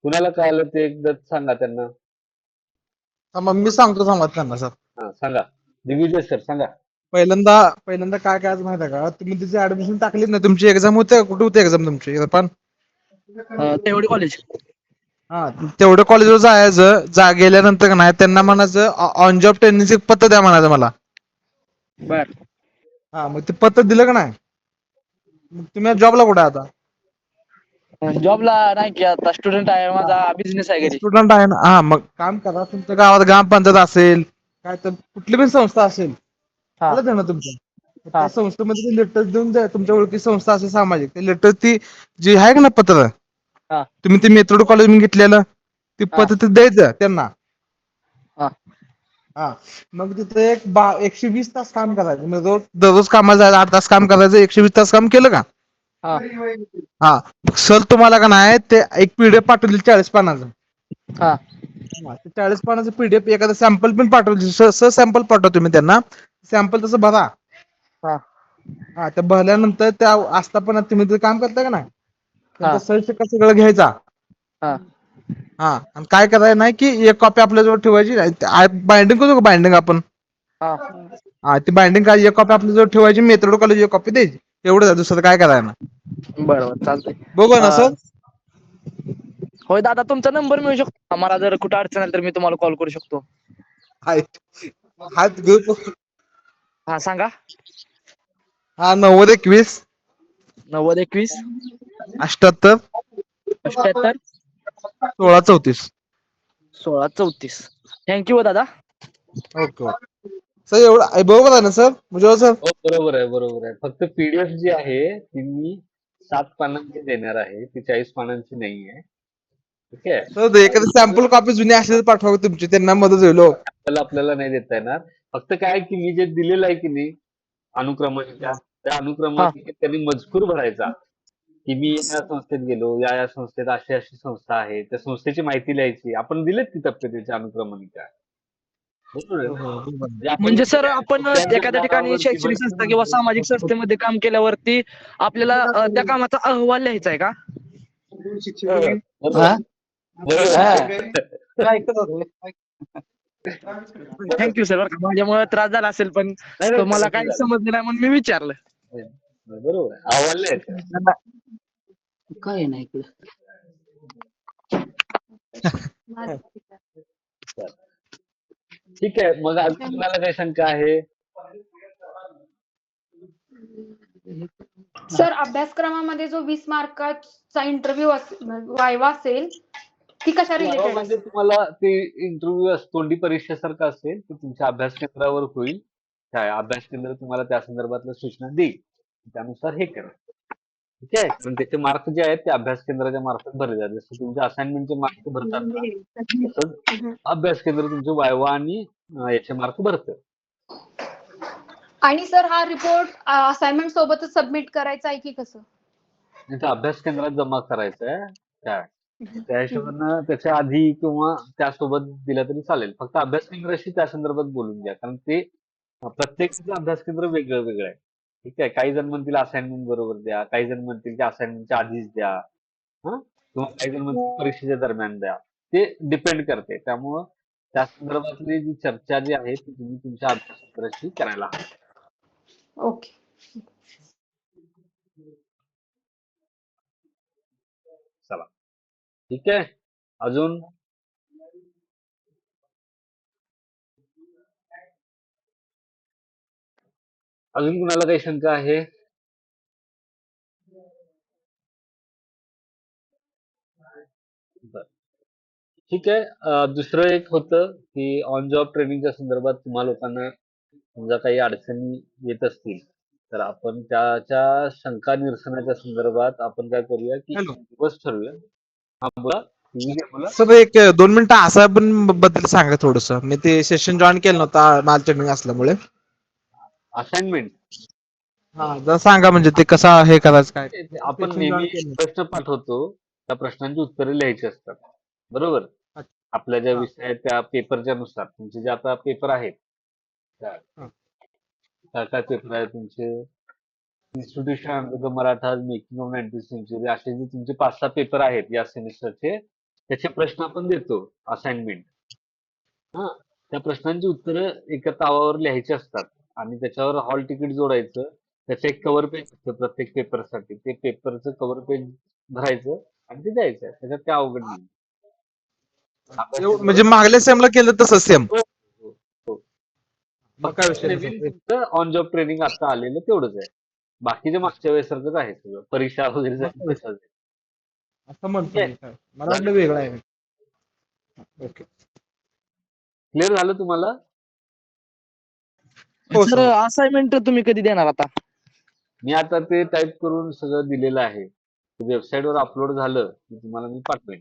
कुणाला कळालं ते एकदा सांगा त्यांना. मग मी सांगतो थांबा त्यांना सर. हा सांगा. दिग्विजय सर सांगा. पहिल्यांदा काय काय माहिती आहे का तुम्ही तिची ऍडमिशन टाकली ना तुमची एक्झाम होते कुठे होती एक्झाम तुमची पण तेवढी कॉलेज. हा तेवढं कॉलेजवर जायचं गेल्यानंतर का नाही त्यांना म्हणायचं ऑन जॉब ट्रेनिंगचे पत्र द्या म्हणायचं मला. बर हा मग ते पत्र दिलं का नाही मग तुम्ही जॉबला कुठे आहे आता? जॉबला नाही की आता स्टुडंट आहे माझा बिझनेस आहे घरी. स्टुडंट आहे ना हा मग काम करा तुमच्या गावात ग्रामपंचायत असेल काय तर कुठली पण संस्था असेल हा आलं ना तुमच्या हा त्या संस्थेमध्ये लेटर देऊन द्या तुमच्या ओळखी संस्था असेल सामाजिक ते लेटर ती जी आहे का ना पत्र हा तुम्ही ते मेथड कॉलेज मी घेतलेलं ते हा पत्र ते द्यायचं त्यांना. हा हा मग तिथे 120 तास काम करायचं म्हणजे दररोज कामाला जायचं 8 तास काम करायचं 120 तास काम केलं का हा हा सर तुम्हाला का नाही ते एक पीडीएफ पाठवली 40 पानाचं. हा हा, ते 40 पानाचं पीडीएफ एखादा सॅम्पल पण पाठवली सॅम्पल पाठवतो तुम्ही त्यांना सॅम्पल तसं भरा. हा हा ते भरल्यानंतर त्या आस्थापनात तुम्ही ते काम करता का नाही हा त्यांचा सही शिक्का सगळं घ्यायचा. हा हा आणि काय करायचं नाही की एक कॉपी आपल्याजवळ ठेवायची बाइंडिंग करू का बाइंडिंग आपण हा हा ती बाइंडिंग काय एक कॉपी आपल्याजवळ ठेवायची मेथड कॉलेज एक कॉपी द्यायची एवढं दुसरं काय करायचं ना. बरोबर चालतंय. बघू ना सर. होय दादा तुमचा नंबर मिळू शकतो मला जर कुठं अडचण आली तर मी तुम्हाला कॉल करू शकतो. हात ग्रुप हा सांगा. हा 9021 9021 78 78 1634. 1634. थँक्यू दादा. ओके ओके सर एवढं बरोबर आहे ना सर म्हणजे सर. हो बरोबर आहे बरोबर आहे. फक्त पीडीएफ जी आहे ती मी 7 पानांची देणार आहे. ती 40 पानांची नाही आहे. ठीक आहे. सर एखादी सॅम्पल कॉपी जुनी असेल पाठवा तुमची त्यांना मदत होईल हो. आपल्याला नाही देता येणार. फक्त काय की मी जे दिलेलं आहे की नाही अनुक्रमणिका त्या अनुक्रमणिकेत त्यांनी मजकूर भरायचा की मी या संस्थेत गेलो या संस्थेत अशी अशी संस्था आहे त्या संस्थेची माहिती लिहायची. आपण दिलेत ती तब्येतीची अनुक्रमणिका. बरोबर आहे ना? म्हणजे आपण म्हणजे सर आपण कुठल्याही एखाद्या ठिकाणी आधारावर शैक्षणिक संस्था किंवा सामाजिक संस्थेमध्ये काम केल्यावरती आपल्याला त्या कामाचा अहवाल लिहायचा आहे का? बरोबर. थँक्यू सर बरं का माझ्यामुळे त्रास झाला असेल पण तुम्हाला काही समजलं नाही म्हणून मी विचारलं. बरोबर आहे. अहवाल लिहायचा. काय नाही इकडं. ठीक आहे. मग अजून तुम्हाला काही शंका आहे? सर अभ्यासक्रमामध्ये जो 20 मार्काचा इंटरव्ह्यू वायवा असेल ती कशा रिलेटेड म्हणजे तुम्हाला ते इंटरव्ह्यू तोंडी परीक्षेसारखं असेल ते तुमच्या अभ्यास केंद्रावर होईल. काय अभ्यास केंद्र तुम्हाला त्या संदर्भातल्या सूचना देईल. त्यानुसार हे करा. ठीक आहे. पण त्याचे मार्क जे आहेत ते अभ्यास केंद्राच्या मार्फत भरले जातात. जसं तुमच्या असाइनमेंटचे मार्क भरतात ना, तसंच अभ्यास केंद्र तुमचे वायवा आणि याचे मार्क भरतं. आणि सर हा रिपोर्ट असाइनमेंट सोबतच सबमिट करायचा आहे की कसं? नाही तर अभ्यास केंद्रात जमा करायचा आहे काय. त्या हिशोबानं त्याच्या आधी किंवा त्यासोबत दिला तरी चालेल. फक्त अभ्यास केंद्राशी त्या संदर्भात बोलून घ्या. कारण ते प्रत्येकाचं अभ्यास केंद्र वेगळं वेगळं आहे. ठीक आहे. काही जण म्हणतील असाइनमेंट बरोबर द्या, काही जण म्हणतील की असाइनमेंटच्या आधीच द्या, किंवा काही जण म्हणतील परीक्षेच्या दरम्यान द्या. ते डिपेंड करते. त्यामुळं त्या संदर्भातली जी चर्चा जी आहे ती तुम्ही तुमच्या अभ्यास केंद्राशी करायला हवी. ओके. चला, ठीक आहे. अजून अजून कुणाला काही शंका आहे? बरं. ठीक आहे. दुसरं एक होतं की ऑन जॉब ट्रेनिंगच्या संदर्भात तुम्हा लोकांना समजा काही अडचणी येत असतील तर आपण त्याच्या शंका निरसनाच्या संदर्भात आपण काय करूया की हॅलो दिवस ठरवूया. हा बोला. बोला. सर, एक 2 मिनिटं असं पण बद्दल सांगा थोडस. मी ते सेशन जॉईन केलं नव्हतं माझं ट्रेनिंग असल्यामुळे. असाइनमेंट हा, जरा सांगा म्हणजे ते कसं हे करायचं काय. आपण सेशन नेहमी जॉईन केलं. प्रश्न पाठवतो, त्या प्रश्नांची उत्तरे लिहायची असतात. बरोबर. अच्छा. आपल्या ज्या हा, विषय आहेत त्या पेपरच्या नुसार तुमचे जे आता पेपर आहेत काय हा. काय पेपर आहेत तुमचे, institution under the Maratha making of 19th century, असे जे तुमचे 5-6 पेपर आहेत या सेमिस्टरचे, त्याचे प्रश्न आपण देतो असाइनमेंट. त्या प्रश्नांची उत्तरं एका तावावर लिहायची असतात आणि त्याच्यावर हॉल तिकीट जोडायचं. त्याचं एक कव्हर पेज असतं प्रत्येक पेपरसाठी. ते पेपरचं कव्हर पेज भरायचं आणि ते द्यायचं. त्याच्यात काय अवघड नाही. अभ्यास म्हणजे केंद्रावर मागल्या सेमला केलं तसं सेम. हो, हो, हो. मग फक्त काय विषय नाही नवीन सर. तुमचं ऑन जॉब ट्रेनिंग आता आलेलं तेवढंच आहे. बाकीचे मागच्या वेळेसारखंच आहे सगळं. परीक्षा वगैरे मग झाली काय विषय. तसंच आहे. असं ठीक म्हणतो आहे. मी काय. मला वाटलं वेगळं आहे. ओके. क्लिअर झालं तुम्हाला? हो सर, सर. असाइनमेंट तुम्ही कधी देणार आता? मी आता ते टाईप करून सगळं दिलेलं आहे. वेबसाईटवर अपलोड झालं की तुम्हाला मी पाठवेन.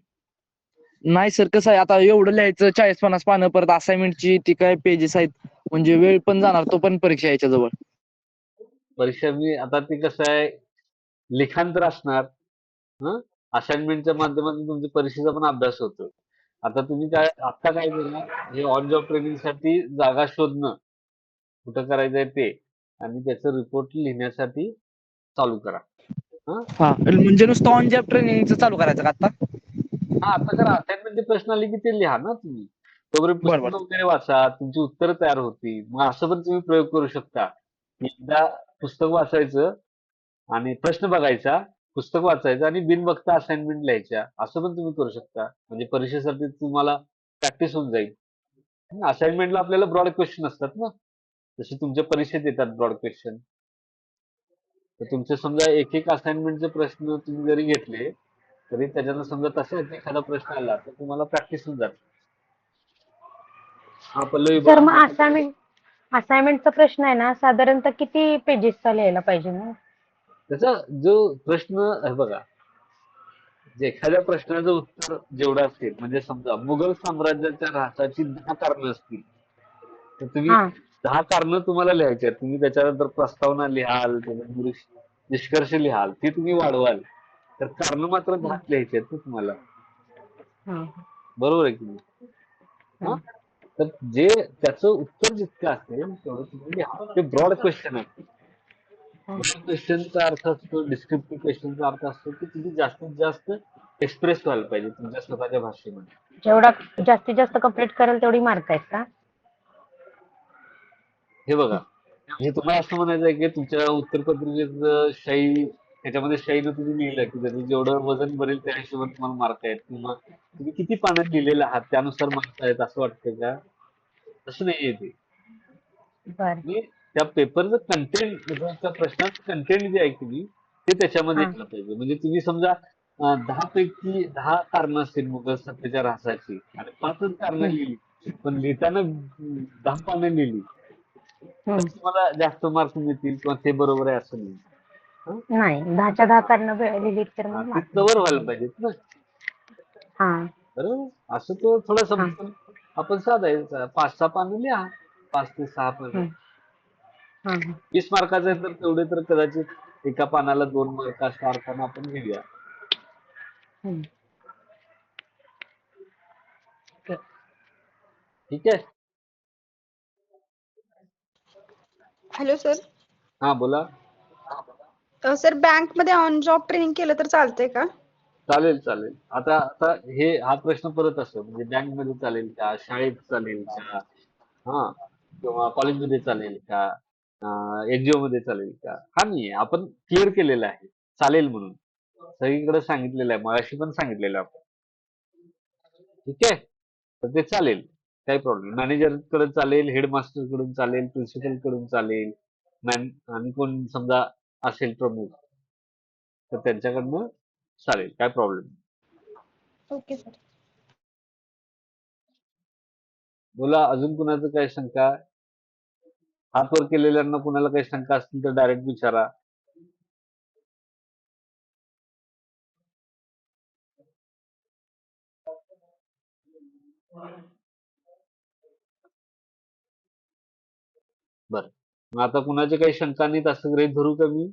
नाही सर, कसं आहे आता एवढं लिहायचं 40-50 पानं, परत असाइनमेंटची ती काय पेजेस आहेत, म्हणजे वेळ पण जाणार, तो पण परीक्षा यायच्या जवळ. परीक्षा मी आता ते कसं आहे, लिखाण तर असणार. असाइनमेंटच्या माध्यमातून तुमच्या परीक्षेचा पण अभ्यास होतो. आता तुम्ही आता काय करा, हे ऑन जॉब ट्रेनिंगसाठी जागा शोधणं कुठं करायचंय ते आणि त्याचं रिपोर्ट लिहिण्यासाठी चालू करा. हा, म्हणजे नुसतं ऑन जॉब ट्रेनिंगचं चालू करायचं का आता? आता करा. असाइनमेंटचे प्रश्न आले की ते लिहा ना तुम्ही. तोपर्यंत बरोबर. पुस्तकं वगैरे वाचा, तुमची उत्तरं तयार होतील. मग असं पण तुम्ही प्रयोग करू शकता की एकदा पुस्तक वाचायचं आणि प्रश्न बघायचा, पुस्तक वाचायचं आणि बिन बघता असाइनमेंट लिहायच्या. असं पण तुम्ही करू शकता. म्हणजे परीक्षेसाठी तुम्हाला प्रॅक्टिस होऊन जाईल. असाइनमेंटला आपल्याला ब्रॉड क्वेश्चन असतात ना, जसे तुमच्या परीक्षेत येतात ब्रॉड क्वेश्चन. तर तुमचे समजा एक असाइनमेंटचे प्रश्न तुम्ही जरी घेतले तरी त्याच्यानं समजा तसाच एखादा प्रश्न आला तर तुम्हाला प्रॅक्टिस होऊन जाते. हा पल्लवी सर बोला. मग असाइनमेंटचा प्रश्न आहे ना, साधारणतः किती पेजेसचा लिहायला पाहिजे मग? त्याचा जो प्रश्न हे बघा, जे एखाद्या प्रश्नाचं उत्तर जेवढं असेल, म्हणजे समजा मुघल साम्राज्याच्या ऱ्हासाची 10 कारणं असतील तर तुम्ही हा. 10 कारणं तुम्हाला लिहायची आहेत. तुम्ही त्याच्यानंतर प्रस्तावना लिहाल, त्याच्यानंतर निष्कर्ष लिहाल, ती तुम्ही वाढवाल. तर कारणं मात्र 10 लिहायची आहेत ना तुम्हाला. हा. बरोबर आहे की नाही? हा. तर जे त्याचं उत्तर जितकं असेल तेवढं तुम्ही लिहा. ते ब्रॉड क्वेश्चन आहे. ब्रॉड क्वेश्चनचा अर्थ असतो, डिस्क्रिप्टिव्ह क्वेश्चनचा अर्थ असतो की तुम्ही जास्तीत जास्त एक्सप्रेस व्हायला पाहिजे तुमच्या स्वतःच्या भाषेमध्ये. जेवढा जास्तीत जास्त कंप्लीट करेल तेवढी मार्क आहेत का? हे बघा, म्हणजे तुम्हाला असं म्हणायचं आहे की तुमच्या उत्तरपत्रिकेचं शाई त्याच्यामध्ये शाईनं तुम्ही लिहिलं की त्याचं जेवढं वजन भरेल त्या हिशोबाने तुम्हाला मार्क आहेत, किंवा तुम्ही किती पानं लिहिलेलं आहात त्यानुसार मार्क आहेत असं वाटतं का? तसं नाहीये ते. बर. मी त्या पेपरचं कंटेंट, त्या प्रश्नाचं कंटेंट जे आहे की नाही ते त्याच्यामध्ये हा. यायला पाहिजे. म्हणजे तुम्ही समजा 10 पैकी 10 कारणं असतील मुघल सत्तेच्या ऱ्हासाची आणि 5च कारणं लिहिली, पण लिहिताना 10 पानं लिहिली तर तुम्हाला जास्त मार्क मिळतील किंवा ते बरोबर आहे असं नाही. नाही 10च्या 10 पॅटर्न लिहिलीत तर हा, मग ते मार्क कव्हर व्हायला पाहिजेत ना. हा बरोबर, असं तो थोडा हं, समजून आपण साधायचा 5-6 पानं लिहा. 5 ते 6 पानं. हं, हं, हं. 20 मार्काचं आहे तर तेवढे तर कदाचित एका पानाला 2 मार्क अशा अर्थानं आपण घेऊया. हं. ओके. ठीक आहे. Hello sir. हा बोला. सर बँकमध्ये ऑन जॉब ट्रेनिंग केलं तर चालतंय का? चालेल चालेल. आता आता हा प्रश्न परत असतो म्हणजे बँकमध्ये चालेल का, शाळेत चालेल का, हा, किंवा कॉलेजमध्ये चालेल का, एनजीओ मध्ये चालेल का, हा नाहीये. आपण क्लिअर केलेलं आहे चालेल म्हणून, सगळीकडे सांगितलेलं आहे, मगाशी पण सांगितलेलं आहे आपण. ठीक आहे, तर ते चालेल, काही प्रॉब्लेम. मॅनेजर कडे चालेल, हेडमास्टर कडून चालेल, प्रिन्सिपल कडून चालेल, आणि कोण समजा असेल प्रमुख तर त्यांच्याकडनं चालेल, काय प्रॉब्लेम. Okay sir. बोला, अजून कुणाचं काही शंका? हात वर केलेल्यांना कुणाला काही शंका असतील तर डायरेक्ट विचारा. बरं, मग आता कुणाचे काही शंका नाहीत असं गृहीत धरू का मी?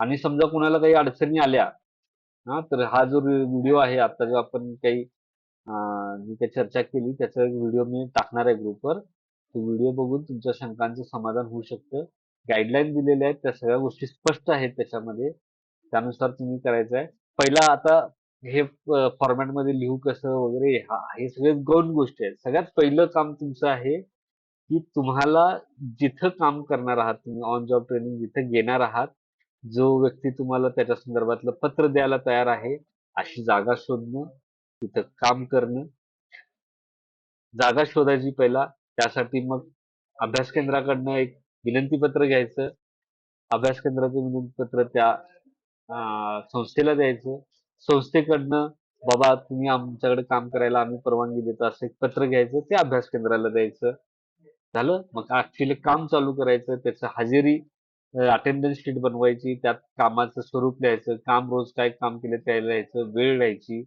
आणि समजा कुणाला काही अडचणी आल्या, हा, तर हा जो व्हिडिओ आहे आता जो आपण काही जी काही चर्चा केली त्याचा एक व्हिडिओ मी टाकणार आहे ग्रुपवर. तो व्हिडिओ बघून तुमच्या शंकांचं समाधान होऊ शकतं. गाईडलाईन दिलेल्या आहेत, त्या सगळ्या गोष्टी स्पष्ट आहेत त्याच्यामध्ये, त्यानुसार तुम्ही करायचं आहे. पहिला आता हे फॉर्मॅट मध्ये लिहू कसं वगैरे, हे सगळे गौण गोष्टी आहेत. सगळ्यात पहिलं काम तुमचं आहे की तुम्हाला जिथं काम करणार आहात, तुम्ही ऑन जॉब ट्रेनिंग जिथे घेणार आहात, जो व्यक्ती तुम्हाला त्याच्या संदर्भातलं पत्र द्यायला तयार आहे, अशी जागा शोधणं, तिथं काम करणं. जागा शोधायची पहिला, त्यासाठी मग अभ्यास केंद्राकडनं एक विनंतीपत्र घ्यायचं. अभ्यास केंद्राचं विनंतीपत्र त्या संस्थेला द्यायचं. संस्थेकडनं बाबा तुम्ही आमच्याकडे काम करायला आम्ही परवानगी देतो असं एक पत्र घ्यायचं, ते अभ्यास केंद्राला द्यायचं. झालं. मग ऍक्च्युली काम चालू करायचं, त्याचं हजेरी अटेंडन्स शीट बनवायची, त्यात कामाचं स्वरूप लिहायचं, काम रोज काय काम केलं त्याला लिहायचं, वेळ लिहायची.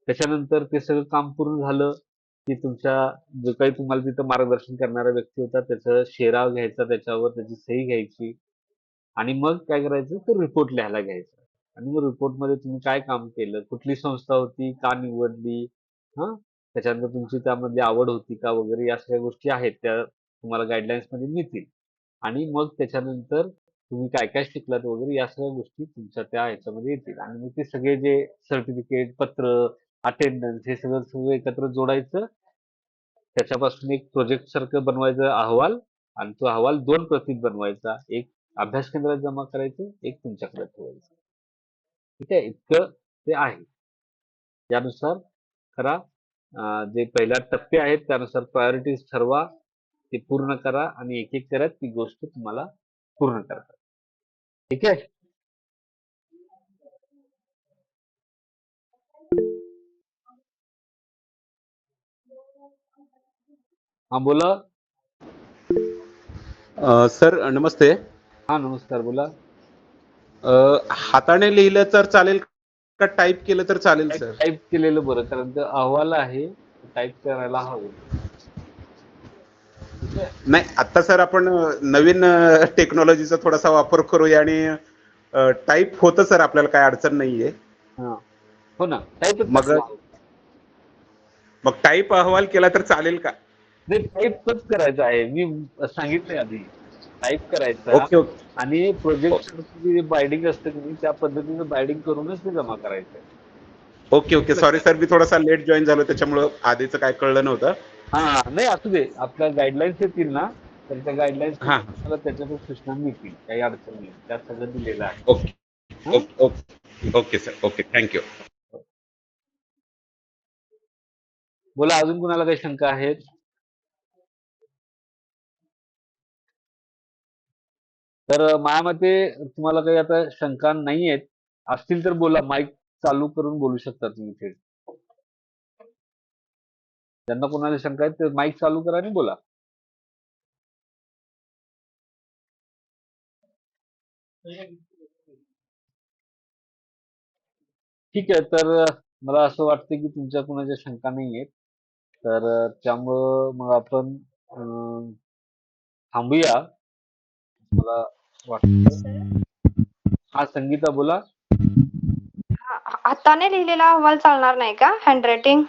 त्याच्यानंतर ते सगळं काम पूर्ण झालं की तुमच्या जो काही तुम्हाला तिथं मार्गदर्शन करणारा व्यक्ती होता त्याचा शेरा घ्यायचा, त्याच्यावर त्याची सही घ्यायची, आणि मग काय करायचं तर रिपोर्ट लिहायला घ्यायचा. आणि मग रिपोर्टमध्ये तुम्ही काय काम केलं, कुठली संस्था होती, का निवडली, हा, त्याच्यानंतर तुमची त्यामधली आवड होती का वगैरे, या सगळ्या गोष्टी आहेत त्या तुम्हाला गाईडलाईन्स मध्ये मिळतील. आणि मग त्याच्यानंतर तुम्ही काय काय शिकलात वगैरे या सगळ्या गोष्टी तुमच्या त्या ह्याच्यामध्ये येतील. आणि मग ते सगळे जे सर्टिफिकेट, पत्र, अटेंडन्स, हे सगळं सगळं एकत्र जोडायचं. त्याच्यापासून एक प्रोजेक्ट सारखं बनवायचं अहवाल, आणि तो अहवाल 2 प्रतीत बनवायचा. एक अभ्यास केंद्रात जमा करायचं, एक तुमच्याकडे ठेवायचं. ठीक आहे, इतकं ते आहे. त्यानुसार करा. जे पहिल्या टप्पे आहेत त्यानुसार प्रायोरिटीज ठरवा, ते पूर्ण करा, आणि एक एक करत ती गोष्ट तुम्हाला पूर्ण करता. ठीक आहे. हा बोला. सर नमस्ते. हा नमस्कार, बोला. हाताने लिहिलं तर चालेल का टाईप केलं तर चालेल सर? टाईप केलेलं बरं, कारण ते अहवाल आहे, टाईप करायला हवं. ठीक आहे. नाही, आता सर आपण नवीन टेक्नॉलॉजीचा थोडासा वापर करूया आणि टाईप होतं सर, आपल्याला काय अडचण नाहीये. हा, हो ना, टाईपच मग करायला हवं. मग टाईप अहवाल केला तर चालेल का? नाही, टाईपच करायचं आहे, मी सांगितलंय आधी. टाईप करायचा, ओके ओके आणि प्रोजेक्ट जे बाइंडिंग असतं की नाही, त्या पद्धतीने बाइंडिंग करूनच ते जमा करायचं. Okay okay. सॉरी सर, मी थोडासा लेट जॉईन झालो त्याच्यामुळं आधीचं काय कळलं नव्हतं. हा, नाही असू दे, आपल्या गाईडलाईन्स येतील ना, तर त्या गाईडलाईन्स हां. तुम्हाला त्याच्यातून सूचना मिळतील, काही अडचण नाही, त्यात सगळं दिलेलं आहे. ओके हा? Okay okay okay sir. Okay, thank you. बोला, अजून कुणाला काही शंका आहेत? तर माझ्या मते तुम्हाला काही आता शंका नाही आहेत. असतील तर बोला, माईक चालू करून बोलू शकता तुम्ही थेट. ज्यांना कोणाला शंका आहे ते माईक चालू करा आणि बोला. ठीक आहे, तर मला असं वाटतं की तुमच्या कोणाच्या शंका नाही आहेत. तर त्यामुळं मग आपण थांबूया. मला वाटतं. हा संगीता बोला. हाताने लिहिलेला अहवाल चालणार नाही का? हँडरायटिंग?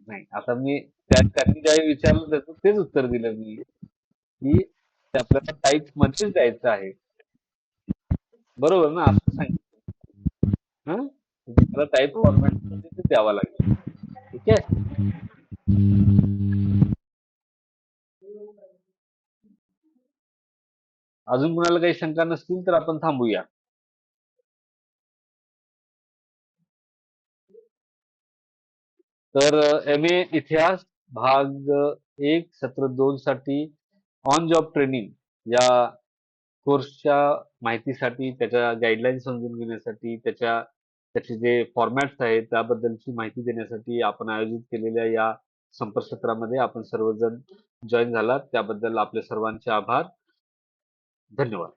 नाही, आता मी त्यांनी ज्यावेळी विचारलं त्याचं तेच उत्तर दिलं मी, की ते आपल्याला टाईप मध्येच द्यायचं आहे. बरोबर ना? असं सांगितलं. हं? तुम्हाला टाईप फॉर्मॅट मध्ये ते द्यावं लागेल. ठीक आहे? अजून कोणाला काही शंका नसतील तर आपण थांबूया. तर MA इतिहास भाग 1 सत्र 2 साठी ऑन जॉब ट्रेनिंग या कोर्सच्या माहितीसाठी, त्याच्या गाईडलाईन समजून घेण्यासाठी, त्याचे जे फॉर्मॅट्स आहेत त्याबद्दलची माहिती देण्यासाठी आपण आयोजित केलेल्या या संपर्कसत्रामध्ये आपण सर्वजण जॉईन झालात त्याबद्दल आपले सर्वांचे आभार. धन्यवाद.